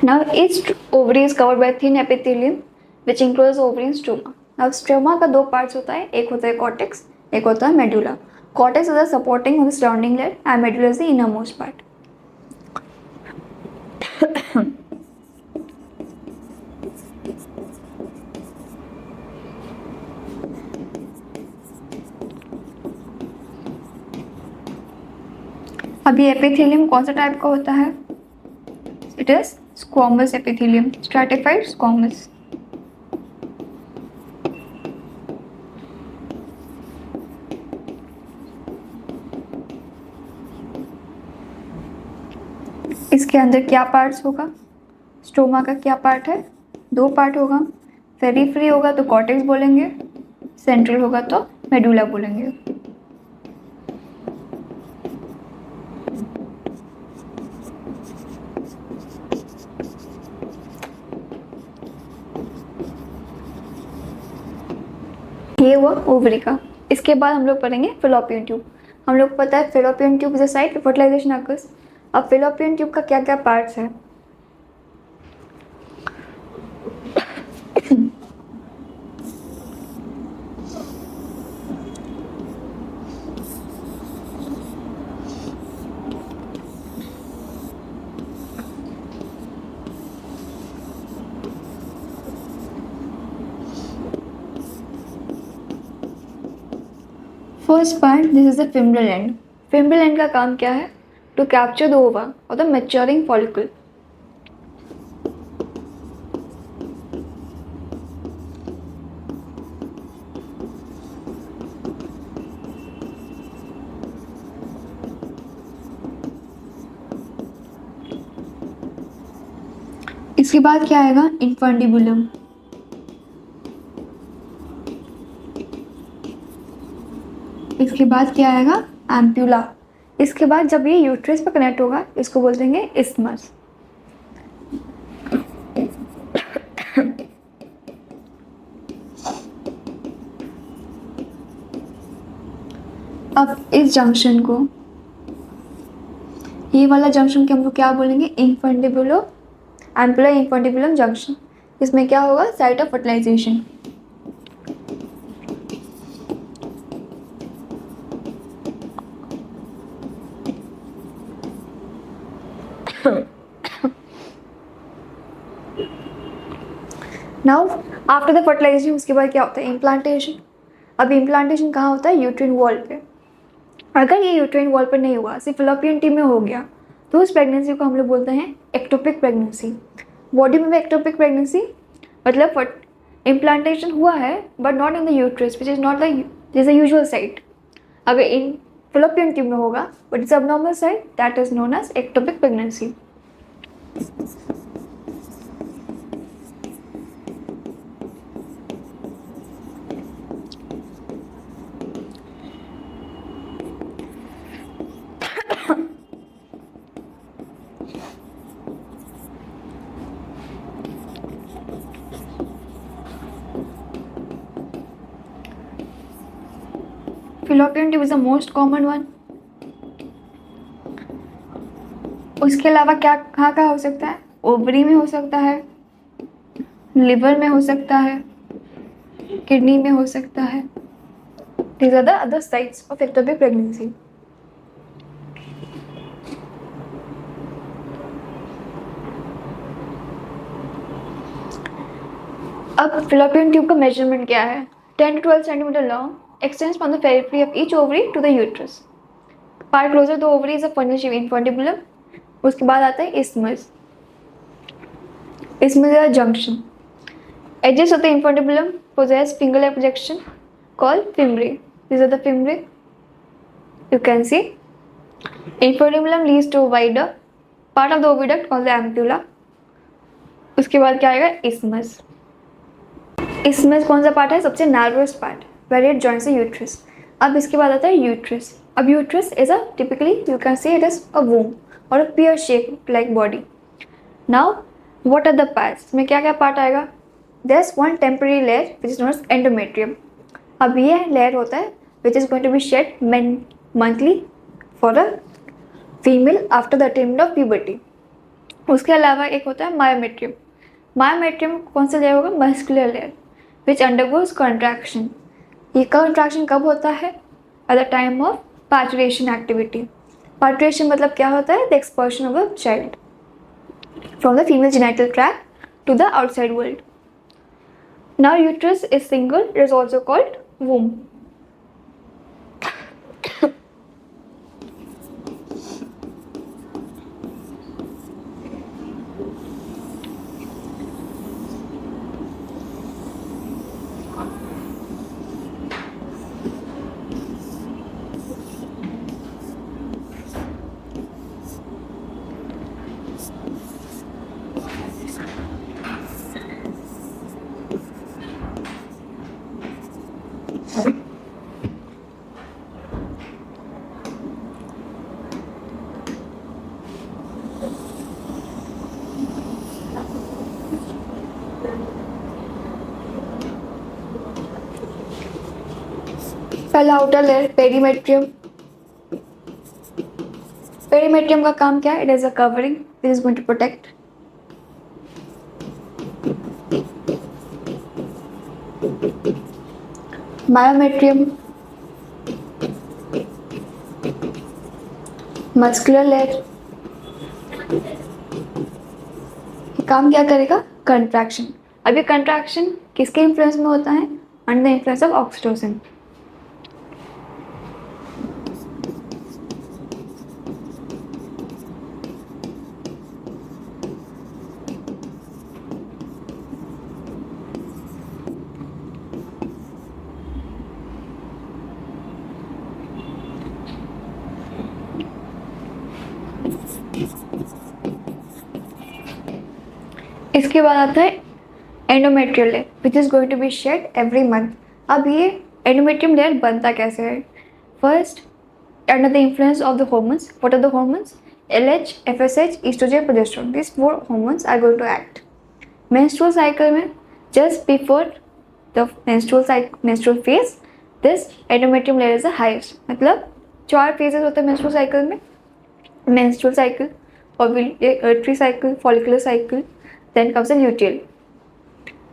Now each ovary is covered by thin epithelium which includes ovary and stroma. Now stroma का 2 parts होता है, एक होता है cortex, एक होता है medulla. Cortex is the supporting of the surrounding layer and medulla is the innermost part. अभी एपिथेलियम कौन सा टाइप का होता है? It is squamous epithelium, stratified squamous. इसके अंदर क्या पार्ट्स होगा? स्ट्रोमा का क्या पार्ट है? 2 पार्ट होगा. पेरिफेरी होगा तो कॉर्टेक्स बोलेंगे, सेंट्रल होगा तो मेडुला बोलेंगे. ये हुआ ओवरी का. इसके बाद हम लोग पढ़ेंगे फेलोपियन ट्यूब. हम लोग को पता है fallopian tube is a site fertilisation occurs. अब फेलोपियन ट्यूब का क्या क्या पार्ट्स है? First part, this is the fimbrial end. Fimbrial end का काम क्या है? टू कैप्चर द ओवा और द मैच्योरिंग फॉलिकल. इसके बाद क्या आएगा? इन्फंडिबुलम. इसके बाद क्या आएगा? एम्प्यूला. इसके बाद जब ये यूट्रस पर कनेक्ट होगा इसको बोल देंगे इस्मस. अब इस जंक्शन को, ये वाला जंक्शन के हम लोग क्या बोलेंगे? Infundibulo ampulla infundibulum junction. इसमें क्या होगा? Site of fertilisation. Now after the fertilisation उसके बाद क्या होता है? इम्प्लांटेशन. अब इम्प्लांटेशन कहाँ होता है? यूट्राइन वॉल पे. अगर ये यूट्राइन वॉल पर नहीं हुआ, सिर्फ फैलोपियन ट्यूब में हो गया, तो उस प्रेगनेंसी को हम लोग बोलते हैं एक्टोपिक प्रेगनेंसी. बॉडी में भी एक्टोपिक प्रेगनेंसी मतलब इम्प्लांटेशन हुआ है but not in the uterus which is not the usual site. अगर इन फैलोपियन ट्यूब में होगा but it's abnormal site, that is known as ectopic pregnancy. Fallopian tube is the most common one. उसके अलावा क्या कहाँ कहाँ हो सकता है? ओवरी में हो सकता है, लिवर में हो सकता है, किडनी में हो सकता है. These are the other sites of ectopic pregnancy. अब fallopian tube का मेजरमेंट क्या है? 10 to 12 centimeter long, extends from the periphery of each ovary to the uterus. Part closer to the ovary is a funnel shape infundibulum. उसके बाद आता है isthmus. Isthmus is a junction. Edges of the infundibulum possess finger-like projection called fimbriae. These are the fimbriae. You can see. Infundibulum leads to a wider part of the oviduct called the ampulla. उसके बाद क्या आएगा? isthmus. isthmus कौन सा part है? सबसे narrowest part. Where it joins the uterus. अब इसके बाद आता है यूट्रस. अब uterus is a typically you can see it is a womb or a pear shape like body. Now what are the parts? इसमें क्या क्या पार्ट आएगा? There is one temporary layer which is known as endometrium. अब ये layer होता है which is going to be shed monthly for a female after the attainment of puberty. उसके अलावा एक होता है मायोमेट्रियम. मायोमेट्रियम कौन सा लेयर होगा? Muscular layer which undergoes contraction. ये कॉन्ट्रैक्शन कब होता है? At the time of parturition activity. Parturition मतलब क्या होता है? The expulsion of the child from the female genital tract to the outside world. Now uterus is single, it is also called womb. पहला outer layer perimetrium. Perimetrium का काम क्या है? It is a covering, it is going to protect. Myometrium, muscular layer. काम क्या करेगा? Contraction. अब ये कंट्रैक्शन किसके इन्फ्लुएंस में होता है? Under the influence of oxytocin. इसके बाद आता है endometrial layer which is going to be shed every month. अब ये एंडोमेट्रियम लेयर बनता कैसे है? First, under the influence of the hormones. What are the hormones? LH, FSH, oestrogen, progesterone. This 4 hormones are going to act. Menstrual cycle में just before the menstrual phase this endometrium layer is the highest. मतलब 4 phases होते हैं menstrual cycle में। Menstrual cycle, ovulatory cycle, follicular cycle, then comes the luteal.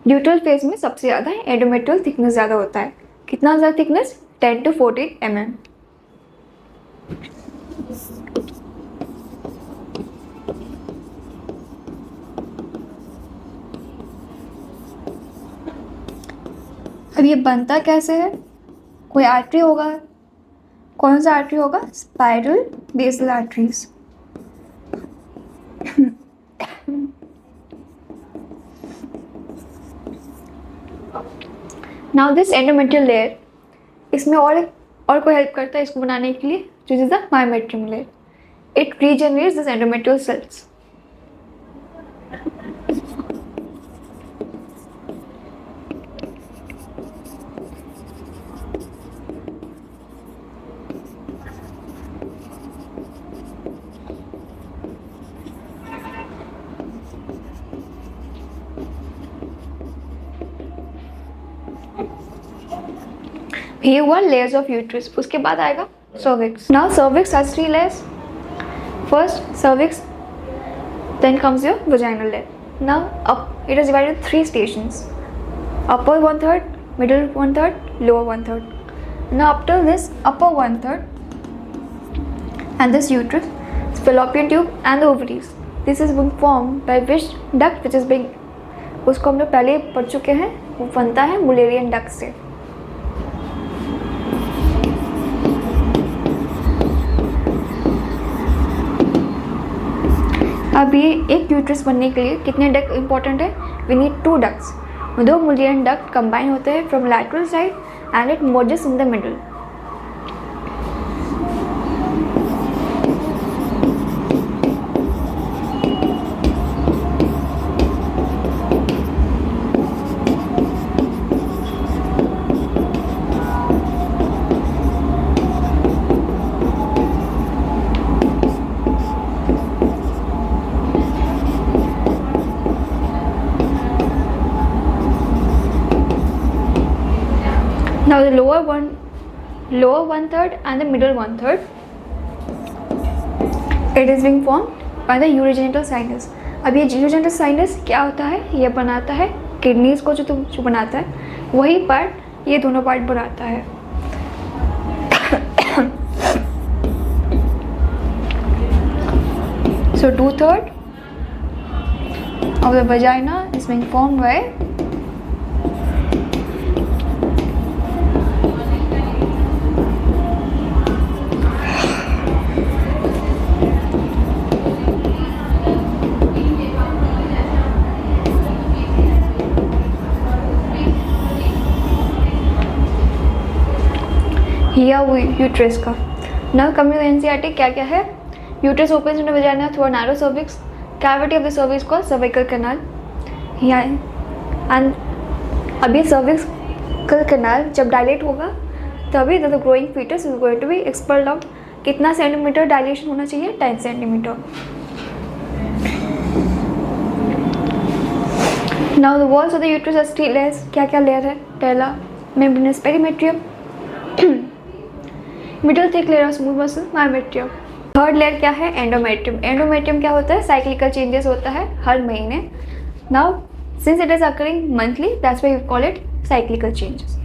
Luteal phase में सबसे ज़्यादा endometrial thickness ज़्यादा होता है। कितना ज़्यादा थिकनेस? 10 to 14 mm। अब ये बनता कैसे है? कोई आर्टरी होगा। कौन सा आर्टरी होगा? Spiral basal arteries. Now this endometrial layer, इसमें और कोई हेल्प करता है इसको बनाने के लिए, जो is the myometrium layer. It regenerates this endometrial cells. ये हुआ लेयर्स ऑफ यूट्रस। उसके बाद आएगा cervix. Now cervix has 3 layers. First cervix, then comes your vaginal layer. Now it is divided into 3 stations: upper 1/3, middle 1/3, lower 1/3. Now after this upper 1/3 and this uterus, fallopian tube and the ovaries, this is being formed by which duct which is being, उसको हम लोग पहले पढ़ चुके हैं, वो बनता है मुलेरियन डक्ट से। अब ये एक यूट्रस बनने के लिए कितने डक्ट इंपॉर्टेंट है? We need 2 ducts. 2 Mullerian duct combine होते हैं from lateral side and it merges in the middle. Now the lower 1/3 and the middle 1/3, it is being formed by the urogenital sinus. अब ये urogenital sinus क्या होता है? ये बनाता है किडनीज को, जो बनाता है वही पार्ट, ये दोनों पार्ट बनाता है। So 2/3 of the vagina is being formed by uterus का। नाउ कमिंग टू एनसीईआरटी, क्या क्या है? Uterus opens in the vagina through a narrow cervix, cavity of the cervix called cervical canal. And अब ये cervical canal जब dilate होगा तभी the growing foetus is going to be expelled out. कितना centimetre dilation होना चाहिए? 10 centimetre. Now the walls of the uterus are 3 layers। क्या क्या लेयर है? पहला membranous perimetrium, middle thick layer of smooth muscle myometrium. Third layer क्या है? Endometrium. Endometrium क्या होता है? साइक्लिकल चेंजेस होता है हर महीने। Now since it is occurring monthly, that's why we call it cyclical changes.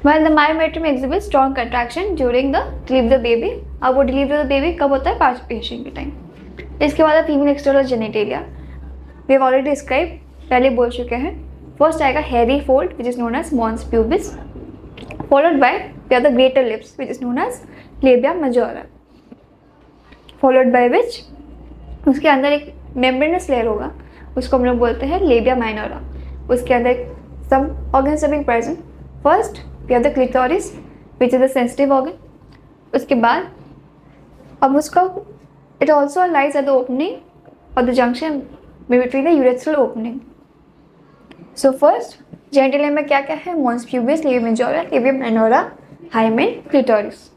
While the myometrium exhibits strong contraction during the delivery the baby. अब वो डिलीवरी द बेबी कब होता है? पार्टिसिपेशन के टाइम। इसके बाद female external genitalia, we have already describe, पहले बोल चुके हैं। फर्स्ट आएगा hairy fold which is known as mons pubis, followed by we have the greater lips which is known as labia majora, followed by which उसके अंदर एक membranous layer होगा, उसको हम लोग बोलते हैं labia minora। उसके अंदर some organs are being present. First we have the clitoris which is the sensitive organ. उसके बाद अब उसका it also lies at the opening or the junction between the urethral opening. So first, genitalia में क्या क्या है? Mons pubis, labia majora, labia minora, hymen, clitoris.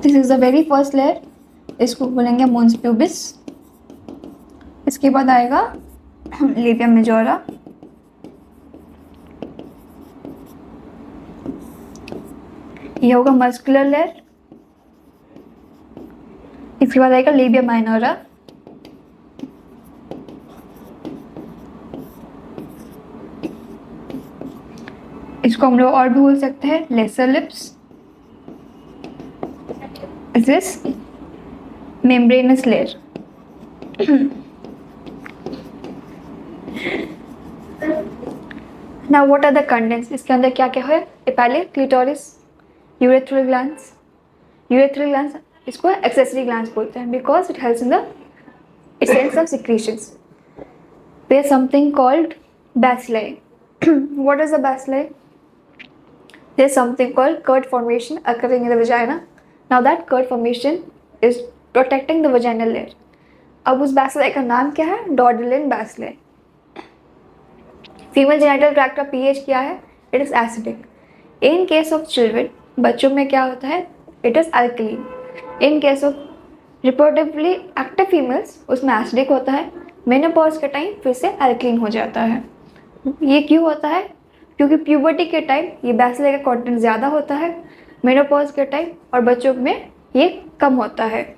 This is the very first layer, इसको बोलेंगे मोन्स प्यूबिस। इसके बाद आएगा labia majora, ये होगा मस्कुलर लेयर। इसके बाद आएगा लेबिया माइनोरा, इसको हम लोग और भी बोल सकते हैं lesser lips. This membranous layer. Now what are the contents? इसके अंदर क्या क्या है? पहले clitoris, urethral glands. Urethral glands इसको एक्सेसरी ग्लैंड्स बोलते हैं because it helps in the sense of secretions. There is something called bacilli. What is the bacilli? There is something called curd formation occurring in the vagina. Now that curd formation is protecting the vaginal layer. अब उस bacilli का नाम क्या है? Dodilin bacilli. Female genital tract का pH क्या है? It is acidic. In case of children, बच्चों में क्या होता है? It is alkaline. In case of reproductively active females, उसमें acidic होता है। Menopause के टाइम फिर से alkaline हो जाता है। ये क्यों होता है? क्योंकि प्यूबर्टी के टाइम ये bacilli का कंटेंट ज़्यादा होता है, मेनोपॉज के टाइम और बच्चों में ये कम होता है।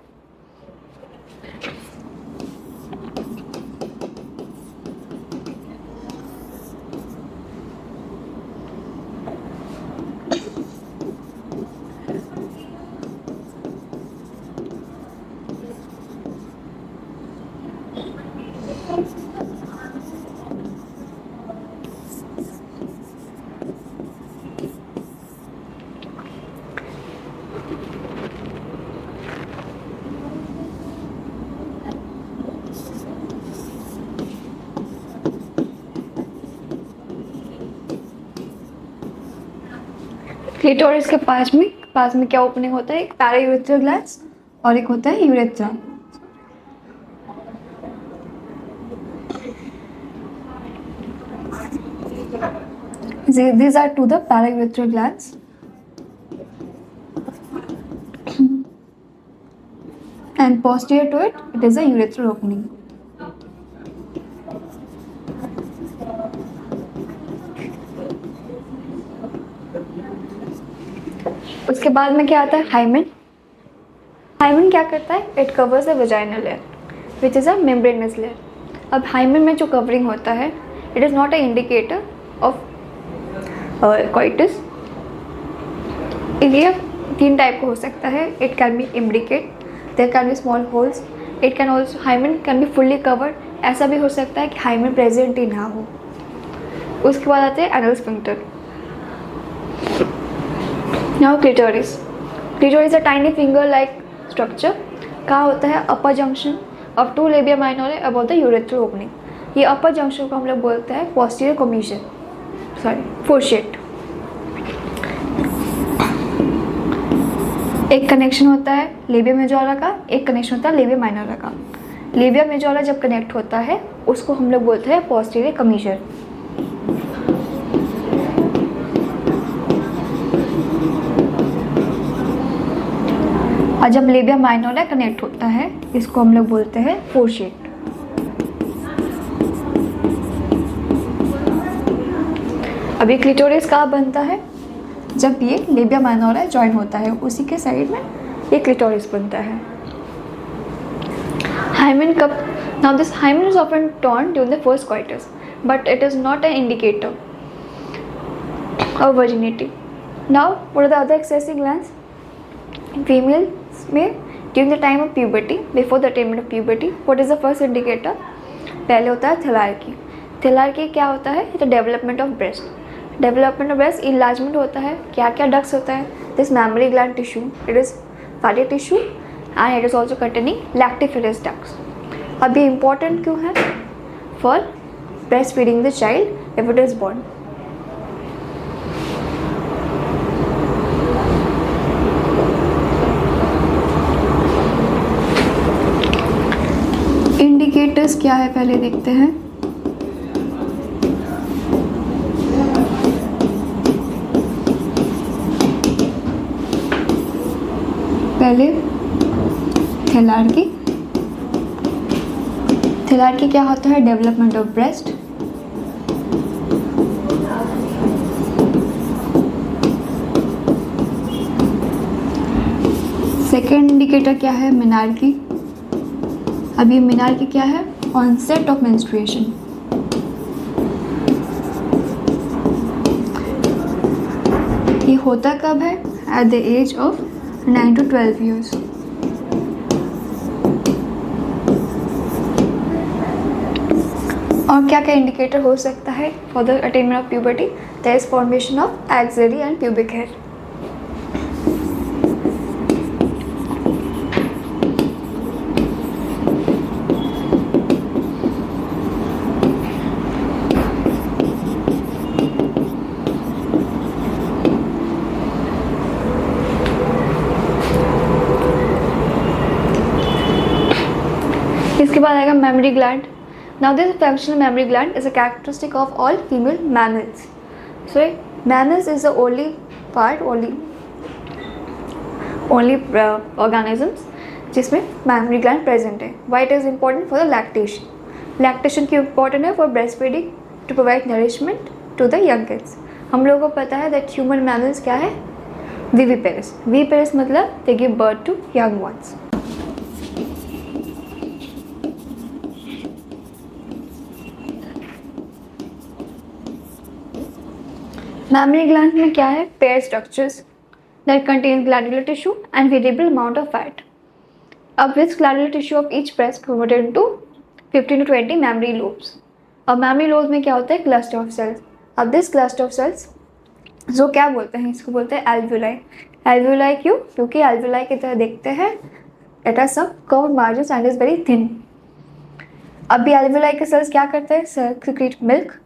क्लिटोरिस के पास में क्या ओपनिंग होता है? एक पैरायूरेथ्रल ग्लैंड्स और एक होता है urethra. These are to the paraurethral glands. And posterior to it is a urethral opening. उसके बाद में क्या आता है? हाइमेन। हाइमेन क्या करता है? It covers the vaginal layer which is a membranous layer. अब हाइमेन में जो कवरिंग होता है, it is not a indicator of coitus. ये 3 टाइप का हो सकता है। It can be imbricate, there can be small holes, it can also hymen can be fully covered. ऐसा भी हो सकता है कि हाइमेन प्रेजेंट ही ना हो। उसके बाद आते हैं anal sphincter. Now clitoris. Clitoris is a tiny finger-like structure. कहाँ होता है? upper junction of 2 labia minora above the urethral opening. ये upper junction को हम लोग बोलते हैं posterior commissure, fourchette. एक कनेक्शन होता है लेबिया मेजोरा का, एक कनेक्शन होता है लेबिया माइनोरा का। लेबिया मेजोरा जब कनेक्ट होता है उसको हम लोग बोलते हैं posterior commissure। और जब लेबिया माइनोरा कनेक्ट होता है इसको हम लोग बोलते हैं फोर्शेट। अभी क्लिटोरिस कहाँ बनता है? जब ये लेबिया माइनोरा जॉइन होता है उसी के साइड में ये क्लिटोरिस बनता है। हाइमेन कब? Now this hymen is often turn during the first coitus. but it is not an indicator of virginity. Now, what are the other accessory glands? In females में during the time of puberty, before the attainment of puberty, what is the first indicator? पहले होता है थैलार्की. थैलार्की क्या होता है? The development of breast. Development of breast, enlargement होता है. क्या क्या ducts होता है? This mammary gland tissue, it is fatty tissue and it is also containing lactiferous ducts. अब ये important क्यों है? For breastfeeding the child if it is born. Indicators क्या है पहले देखते हैं. पहले थैलार्की. थैलार्की क्या होता है? Development of breast. Second indicator क्या है? मेनार्की. अब ये मेनार्की क्या है? Onset of menstruation. ये होता कब है? At the age of 9 to 12 years. और क्या क्या इंडिकेटर हो सकता है for the attainment of puberty? There is formation of axillary and pubic hair. इसके बाद आएगा mammary gland. Now this functional mammary gland is a characteristic of all female mammals. So mammals is the only part, only organisms जिसमें mammary gland present है. Why it is important for the lactation. Lactation क्यों important है? For breast feeding, to provide nourishment to the young kids. हम लोगों को पता है that human mammals क्या है? विविपेरस. विविपेरस मतलब they give birth to young ones. Mammary glands में क्या है? Paired structures that contain glandular tissue and variable amount of fat. अब this glandular tissue of each breast converted into 15 to 20 mammary lobes. अब mammary lobes में क्या होता है? Cluster of cells. अब this cluster of cells जो क्या बोलते हैं? इसको बोलते हैं alveoli. Alveoli क्यों? क्योंकि alveoli की तरह देखते हैं. It has some curved margins and is very thin. अब ये alveoli के cells क्या करते हैं? Secrete milk.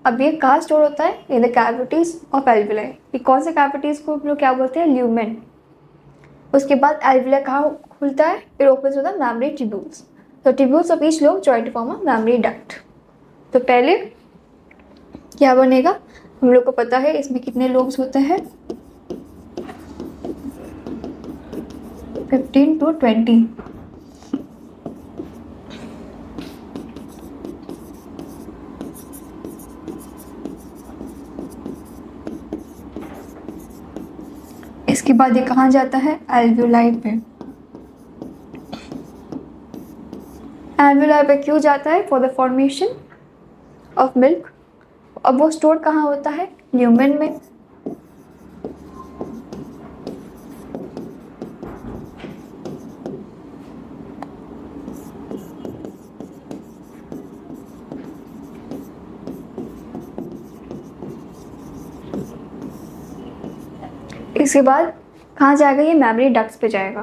अब ये कहाँ स्टोर होता है? In the cavities of alveoli. ये कौन से कैविटीज को हम लोग क्या बोलते हैं? ल्यूमेन. उसके बाद एल्विलाई कहाँ खुलता है? It opens with the mammary tubules. तो tubules of each lobe join to form a mammary duct. तो पहले क्या बनेगा? हम लोग को पता है इसमें कितने लोब्स होते हैं? 15 to 20. इसके बाद ये कहाँ जाता है? एल्वियोलाई पे. एल्वियोलाई पे क्यों जाता है? For the formation of milk. अब वो स्टोर कहाँ होता है? ल्यूमेन में. इसके बाद कहाँ जाएगा? ये मेमोरी डक्ट्स पे जाएगा.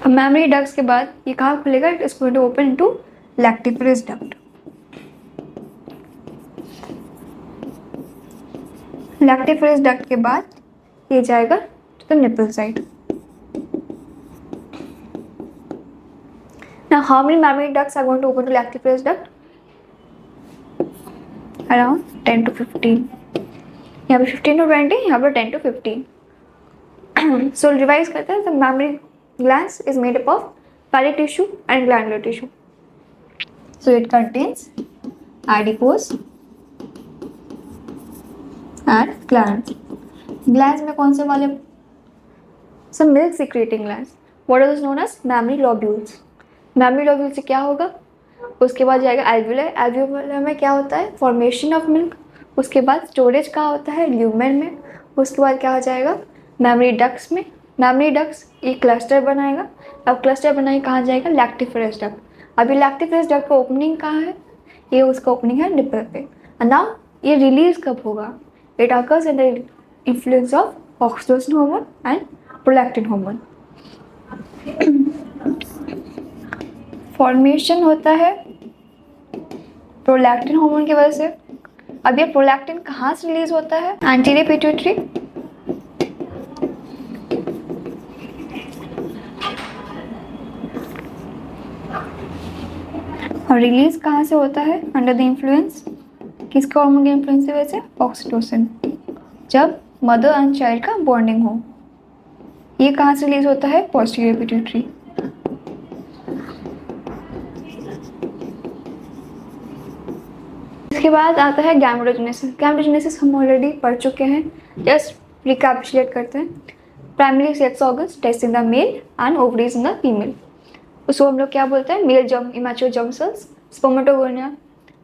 अब मेमोरी डक्ट्स के बाद ये कहाँ खुलेगा? It is going to open into lactiferous duct. Lactiferous duct के बाद ये जाएगा to the nipple side. Now, how many mammary ducts are going to open to lactiferous duct? Around 10 to 15. यहाँ पे 15 to 20, यहाँ पे 10 to 15. So revise करते हैं. The mammary glands is made up of fatty tissue and glandular tissue. So it contains adipose and glands. Glands में कौन से वाले some milk secreting glands, what is known as mammary lobules. Mammary lobule से क्या होगा, उसके बाद जाएगा एल्व्यूलर, एल्व्यूलर में क्या होता है, फॉर्मेशन ऑफ मिल्क। उसके बाद स्टोरेज कहाँ होता है, ल्यूमेन में। उसके बाद क्या हो जाएगा, मेमोरी डक्ट्स में। मेमोरी डक्ट्स एक क्लस्टर बनाएगा। अब क्लस्टर बनाए कहाँ जाएगा, लैक्टिफरस डक्ट। अभी लैक्टिफरस डक्ट का ओपनिंग कहाँ है, ये उसका ओपनिंग है निपल पे। नाउ ये रिलीज कब होगा, it occurs in the influence of oxytocin hormone and prolactin hormone. Formation होता है प्रोलैक्टिन हार्मोन की वजह से। अब ये प्रोलैक्टिन कहाँ से रिलीज होता है, एंटीरियर पिट्यूटरी। और रिलीज कहाँ से होता है, अंडर द इन्फ्लुएंस, किसके हार्मोन के इन्फ्लुएंस की वजह से, ऑक्सीटोसिन, जब मदर एंड चाइल्ड का बॉन्डिंग हो। ये कहाँ से रिलीज होता है, पोस्टीरियर पिट्यूटरी। इसके बाद आता है गैमेटोजेनेसिस। गैमेटोजेनेसिस हम ऑलरेडी पढ़ चुके हैं, जस्ट रिकैपिचुलेट करते हैं। Primary sex organs, testes in the male and ovaries in the female. उसको हम लोग क्या बोलते हैं, male germ immature germ cells, spermatogonia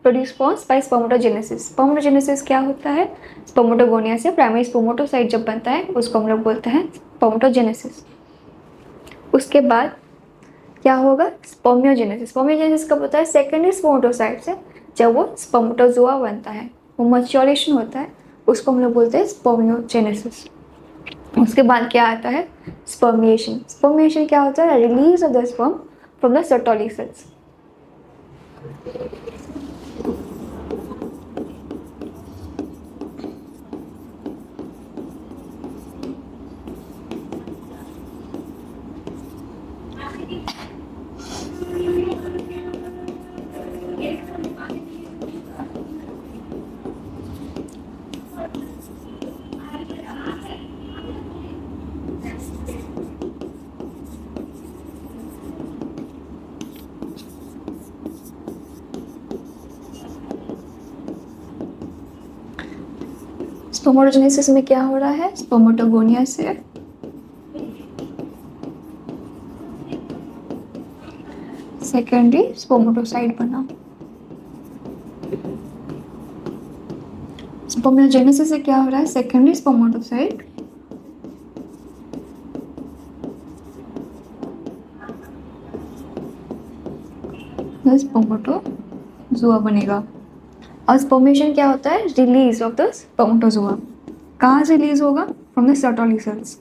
produce forms by spermatogenesis. Spermatogenesis क्या होता है, स्पर्मेटोगोनिया से प्राइमरी स्पर्मेटोसाइट जब बनता है उसको हम लोग बोलते हैं स्पर्मेटोजेनेसिस। उसके बाद क्या होगा, स्पर्मियोजेनेसिस। स्पर्मियोजेनेसिस कब होता है, सेकेंडरी स्पर्मेटोसाइट से जब वो स्पर्मेटोजोआ बनता है, वो मैच्योरेशन होता है, उसको हम लोग बोलते हैं स्पर्मियोजेनेसिस। उसके बाद क्या आता है, स्पर्मिएशन। स्पर्मिएशन क्या होता है, release of the sperm from the sertoli sales. Spermatogenesis में क्या हो रहा है, स्पर्मेटोगोनिया से सेकेंडरी स्पर्मेटोसाइट बना। स्पर्मियोजेनेसिस से क्या हो रहा है, सेकेंडरी स्पर्मेटोसाइट स्पर्मेटोजोआ बनेगा। और स्पर्मिएशन क्या होता है, रिलीज ऑफ द स्पर्मेटोजोआ। कहाँ से रिलीज होगा, फ्रॉम द सर्टोली सेल्स।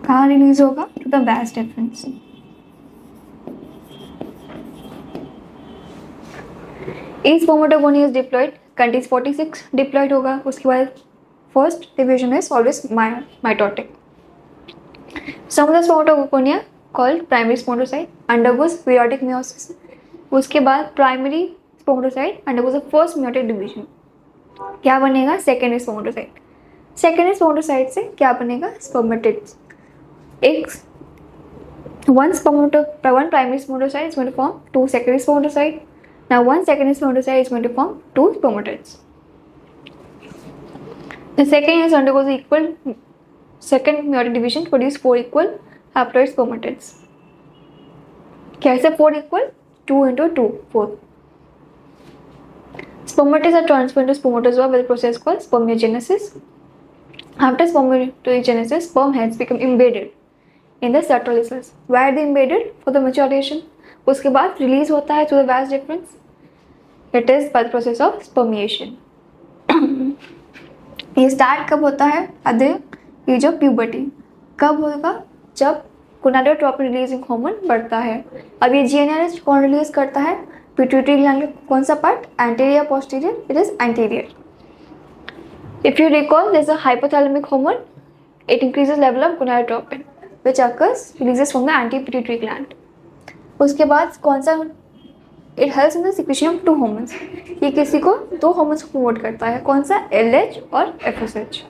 कहाँ रिलीज होगा, to the vas deferens. Each spermatogony is diploid, contains 46 diploid होगा। उसके बाद first division is always mitotic. Some of the spermatogonia called primary spermatocyte undergoes periodic meiosis. उसके बाद primary spermatocyte undergoes the first meiotic division. क्या बनेगा, secondary spermatocyte. Secondary spermatocyte से क्या बनेगा, spermatids. एक one primary spermatocyte is going to form two secondary spermatocyte. Now one secondary spermatocyte is going to form two spermatids. The second is undergoes equal second meiotic division to produce 4 equal haploid spermatids. कैसे 4 equal, 2 into 2, 4. Spermatids are transferred into spermatozoa with a process called spermiogenesis. After spermatogenesis, sperm heads become embedded in the Sertoli cells. Where are they embedded? For the maturation. उसके बाद release होता है through the vas difference, it is by the process of spermiation. ये start कब होता है, अदे ये जो प्यूबर्टी कब होगा, जब गोनाडोट्रोपिन रिलीजिंग हार्मोन बढ़ता है। अब ये जीएनआरएच कौन रिलीज करता है, पिट्यूटरी ग्लैंड का कौन सा part, anterior posterior, it is anterior. If you recall there is a hypothalamic hormone, it increases level of gonadotropin which occurs releases from the anti pituitary gland. उसके बाद कौन सा it helps in the secretion of 2 hormones. ये किसी को 2 hormones को promote करता है, कौन सा, LH और FSH.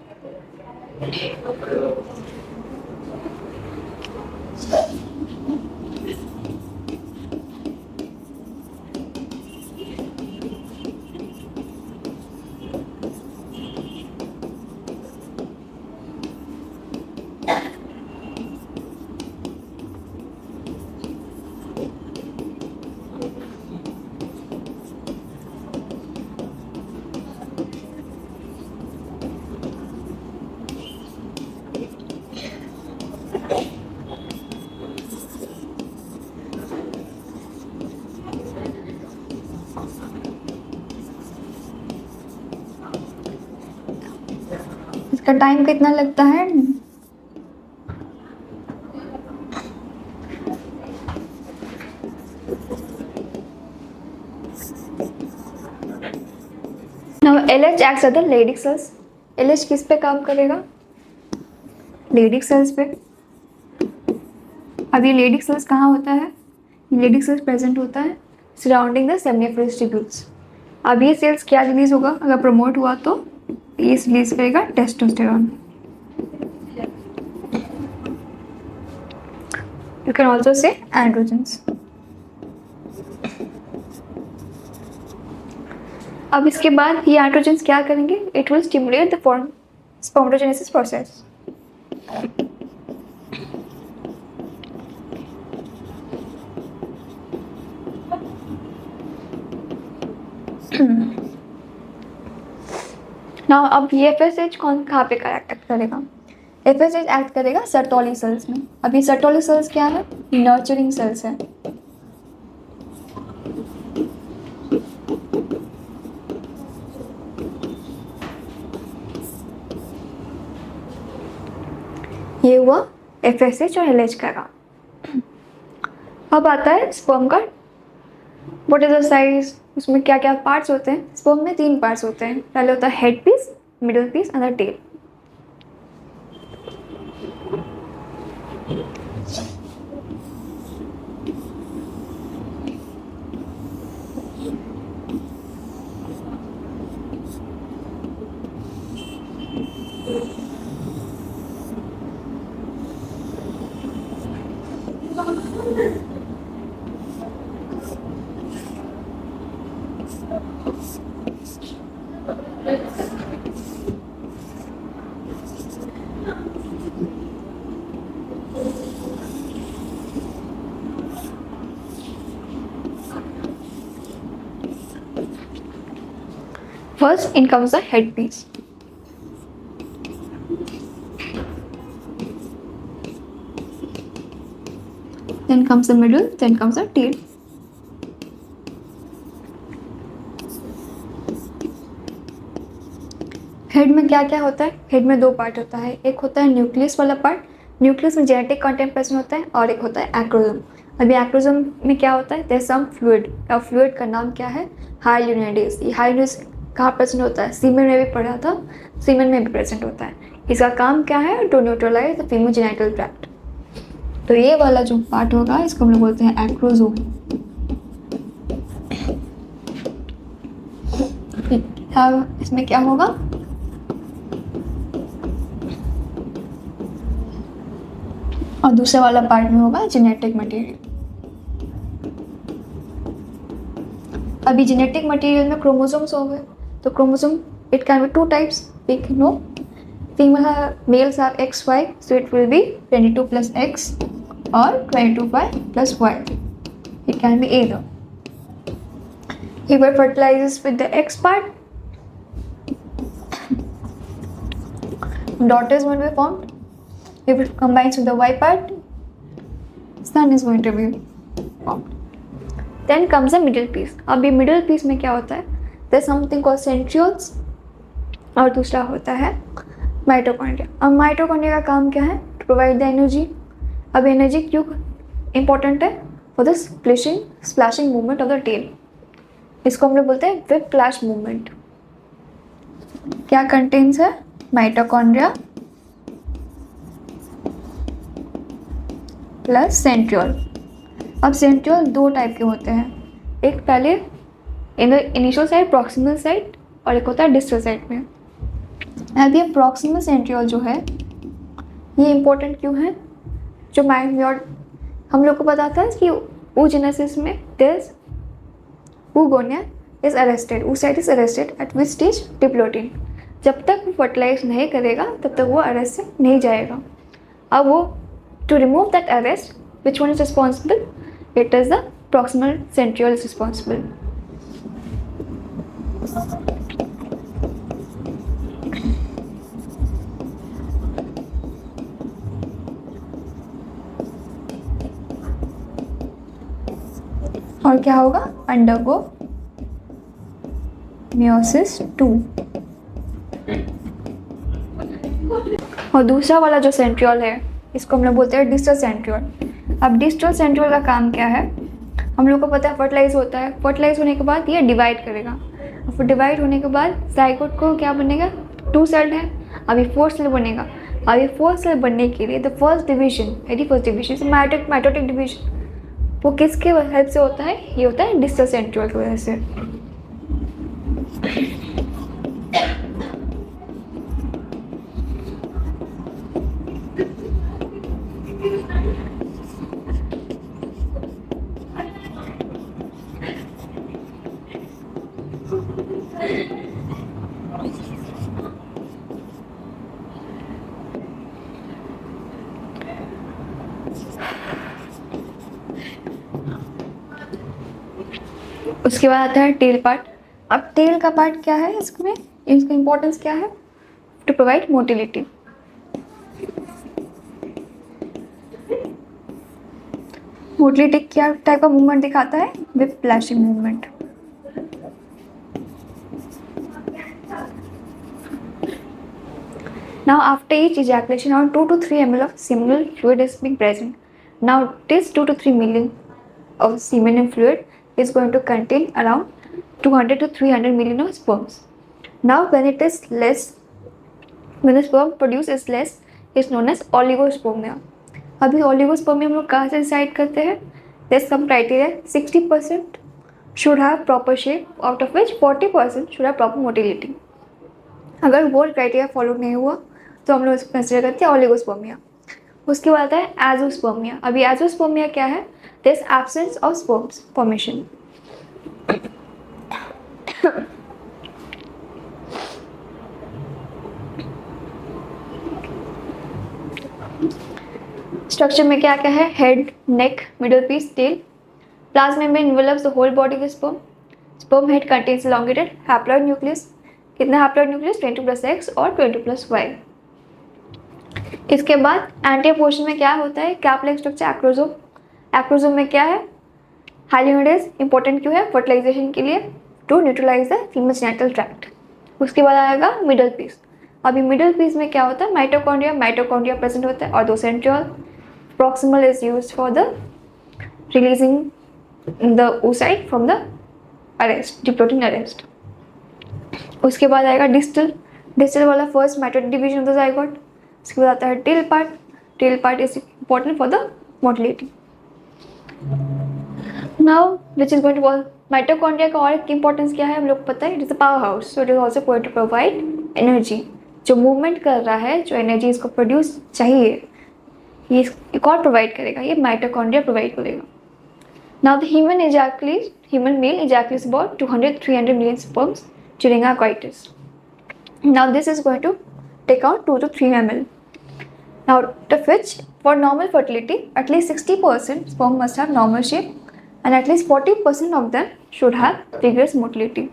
इसका टाइम कितना लगता है? Now LH acts as the Leydig cells. LH किस पे काम करेगा? Leydig cells पे. अब ये Leydig cells कहाँ होता है? Leydig cells प्रेजेंट होता है सराउंडिंग द सेमिनिफरस ट्यूब्यूल्स. अब ये सेल्स क्या रिलीज होगा अगर प्रमोट हुआ तो ये रिलीज करेगा testosterone. You can also say androgens. अब इसके बाद ये एंड्रोजन्स क्या करेंगे? It will stimulate the form spermatogenesis process. Now अब ये FSH कहाँ पे एक्ट करेगा? FSH एक्ट करेगा सर्टोली सेल्स में. अब ये सर्टोली सेल्स क्या है? नर्चरिंग सेल्स है. ये हुआ FSH और LH का काम. अब आता है स्पर्म का. What is the size? उसमें क्या क्या पार्ट्स होते हैं? स्पर्म में 3 पार्ट्स होते हैं. पहले होता है head piece, middle piece and the tail. First in comes the head piece. Then comes the middle, then comes the tail. Head में क्या क्या होता है? हेड में 2 पार्ट होता है. एक होता है न्यूक्लियस वाला पार्ट. न्यूक्लियस में जेनेटिक कंटेंट प्रेजेंट होता है और एक होता है एक्रोसोम. अभी एक्रोसोम में क्या होता है? There some fluid. और फ्लूइड का नाम क्या है? हाइल्यूनिडेज. ये हाइल्यूनिडेज कहाँ प्रेजेंट होता है? सीमेन में भी पढ़ा था, सीमेन में भी प्रेजेंट होता है. इसका काम क्या है? To neutralise the female genital tract. तो ये वाला जो पार्ट होगा इसको हम लोग बोलते हैं एक्रोसोम. अब इसमें क्या होगा? और दूसरे वाला पार्ट में होगा जेनेटिक मटेरियल. अभी जेनेटिक मटेरियल में क्रोमोसोम्स हो गए. तो chromosome it can be 2 types. We know female males have XY, so it will be 22 plus X or 22Y plus Y. It can be either. If it fertilizes with the X part, daughter is going to be formed. If it combines with the Y part, son is going to be formed. Then comes the middle piece. अब ये middle piece में क्या होता है? There's something called centrioles और दूसरा होता है माइटोकॉन्ड्रिया. अब माइटोकॉन्ड्रिया का काम क्या है? To provide the energy. अब एनर्जी क्यों इंपॉर्टेंट है? For the splashing movement of the tail. इसको हम लोग बोलते हैं विप फ्लैश मूवमेंट. क्या कंटेन्स है? Mitochondria plus centriole. अब सेंट्रियोल 2 टाइप के होते हैं. एक पहले in the initial side proximal side और एक होता है डिस्टल साइड में। अब ये प्रॉक्सिमल सेंट्रियोल जो है ये इम्पोर्टेंट क्यों है? जो माइक्रोन हम लोग को पता था कि oogenesis में this oogonia is arrested, oocyte is arrested at which stage? Diplotene. जब तक वो फर्टिलाइज नहीं करेगा तब तक वो अरेस्ट से नहीं जाएगा। अब वो to remove that arrest which one is responsible? It is the proximal centriole is responsible. और क्या होगा? Undergo meiosis 2। और दूसरा वाला जो सेंट्रियोल है इसको हम लोग बोलते हैं डिस्टल सेंट्रियोल। अब डिस्टल सेंट्रियोल का काम क्या है? हम लोग को पता है फर्टिलाइज होता है, फर्टिलाइज होने के बाद ये डिवाइड करेगा, और फिर डिवाइड होने के बाद जाइगोट को क्या बनेगा? 2 सेल्ड है, अभी 4 सेल बनेगा। अभी 4 सेल बनने के लिए the first division, very first division mitotic division, वो किसके हेल्प से होता है? ये होता है डिस्टल सेंट्रियोल की वजह से। उसके बाद आता है टेल पार्ट। अब टेल का पार्ट क्या है इसमें? इसका इंपॉर्टेंस क्या है? To provide motility. मोटिलिटी क्या टाइप का मूवमेंट दिखाता है? Whip flashing movement. Now after each ejaculation around 2 to 3 ml of seminal fluid is being present. Now this 2 to 3 million of semen and fluid is going to contain around 200 to 300 million of sperms. Now when it is less, when the sperm produced is less, is known as oligospermia. अभी oligospermia हम लोग कहाँ से decide करते हैं? There's some criteria. 60% should have proper shape, out of which 40% should have proper motility. अगर वो criteria follow नहीं हुआ तो हम लोग इसको कंसिडर करते हैं ओलिगोस्पर्मिया। उसके बाद आता है एजोस्पर्मिया। अभी एजोस्पर्मिया क्या है? This absence of sperms formation. Structure में क्या क्या है? Head, neck, middle piece, tail. Plasma membrane envelops the whole body of sperm. Sperm head contains elongated haploid nucleus. कितना हैप्लॉइड न्यूक्लियस? 22x और 22y। इसके बाद एंटीरियर पोर्शन में क्या होता है? Cap like structure acrosome. Acrosome में क्या है? हाइलियोनिडेज। इंपॉर्टेंट क्यों है? फर्टिलाइजेशन के लिए, to neutralise the female genital tract. उसके बाद आएगा मिडल पीस। अभी मिडल पीस में क्या होता है? माइटोकॉन्ड्रिया। माइटोकॉन्ड्रिया प्रेजेंट होता है और 2 centriole. Proximal is used for the releasing the oocyte from the arrest, diplotene arrest. उसके बाद आएगा डिस्टल। डिस्टल वाला first mitotic division of the zygote. उसके बाद आता है tail part. Tail part is important for the motility. Now which is going to mitochondria का और एक इंपॉर्टेंस क्या है? हम लोग को पता है it is a power house, so it is also going to provide energy. जो मूवमेंट कर रहा है, जो एनर्जी इसको प्रोड्यूस चाहिए, ये कौन प्रोवाइड करेगा? ये माइटोकॉन्ड्रिया प्रोवाइड करेगा। Now the human male ejaculates about 200-300 million sperms during our coitus. Now this is going to take out 2 to 3 ml. Now of which for normal fertility at least 60% sperm must have normal shape and at least 40% of them should have vigorous motility.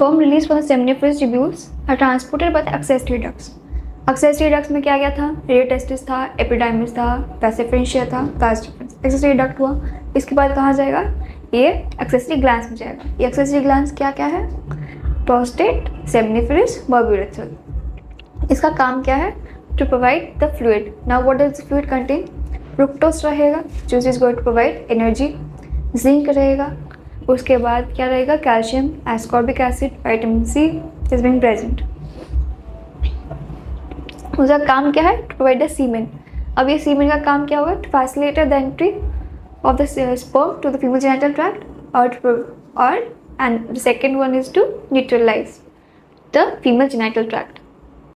sperm released from the seminiferous tubules are transported by the accessory ducts. accessory ducts में क्या क्या था? Radio testis था, epididymis था, वैसे फ्रेंशिया था, vas deferens. accessory duct हुआ, इसके बाद कहाँ जाएगा? ये accessory glands में जाएगा। ये accessory glands क्या क्या है? Prostate, seminiferous, bulbourethral. इसका काम क्या है? To provide the fluid. Now what does the fluid contain? Fructose रहेगा जो is going to provide energy, zinc रहेगा, उसके बाद क्या रहेगा? Calcium, ascorbic acid, vitamin C is being present. उसका काम क्या है? To provide the semen. अब ये सीमेन का काम क्या होगा? To facilitate the entry of the sperm to the female genital tract और and the second one is to neutralize the female genital tract.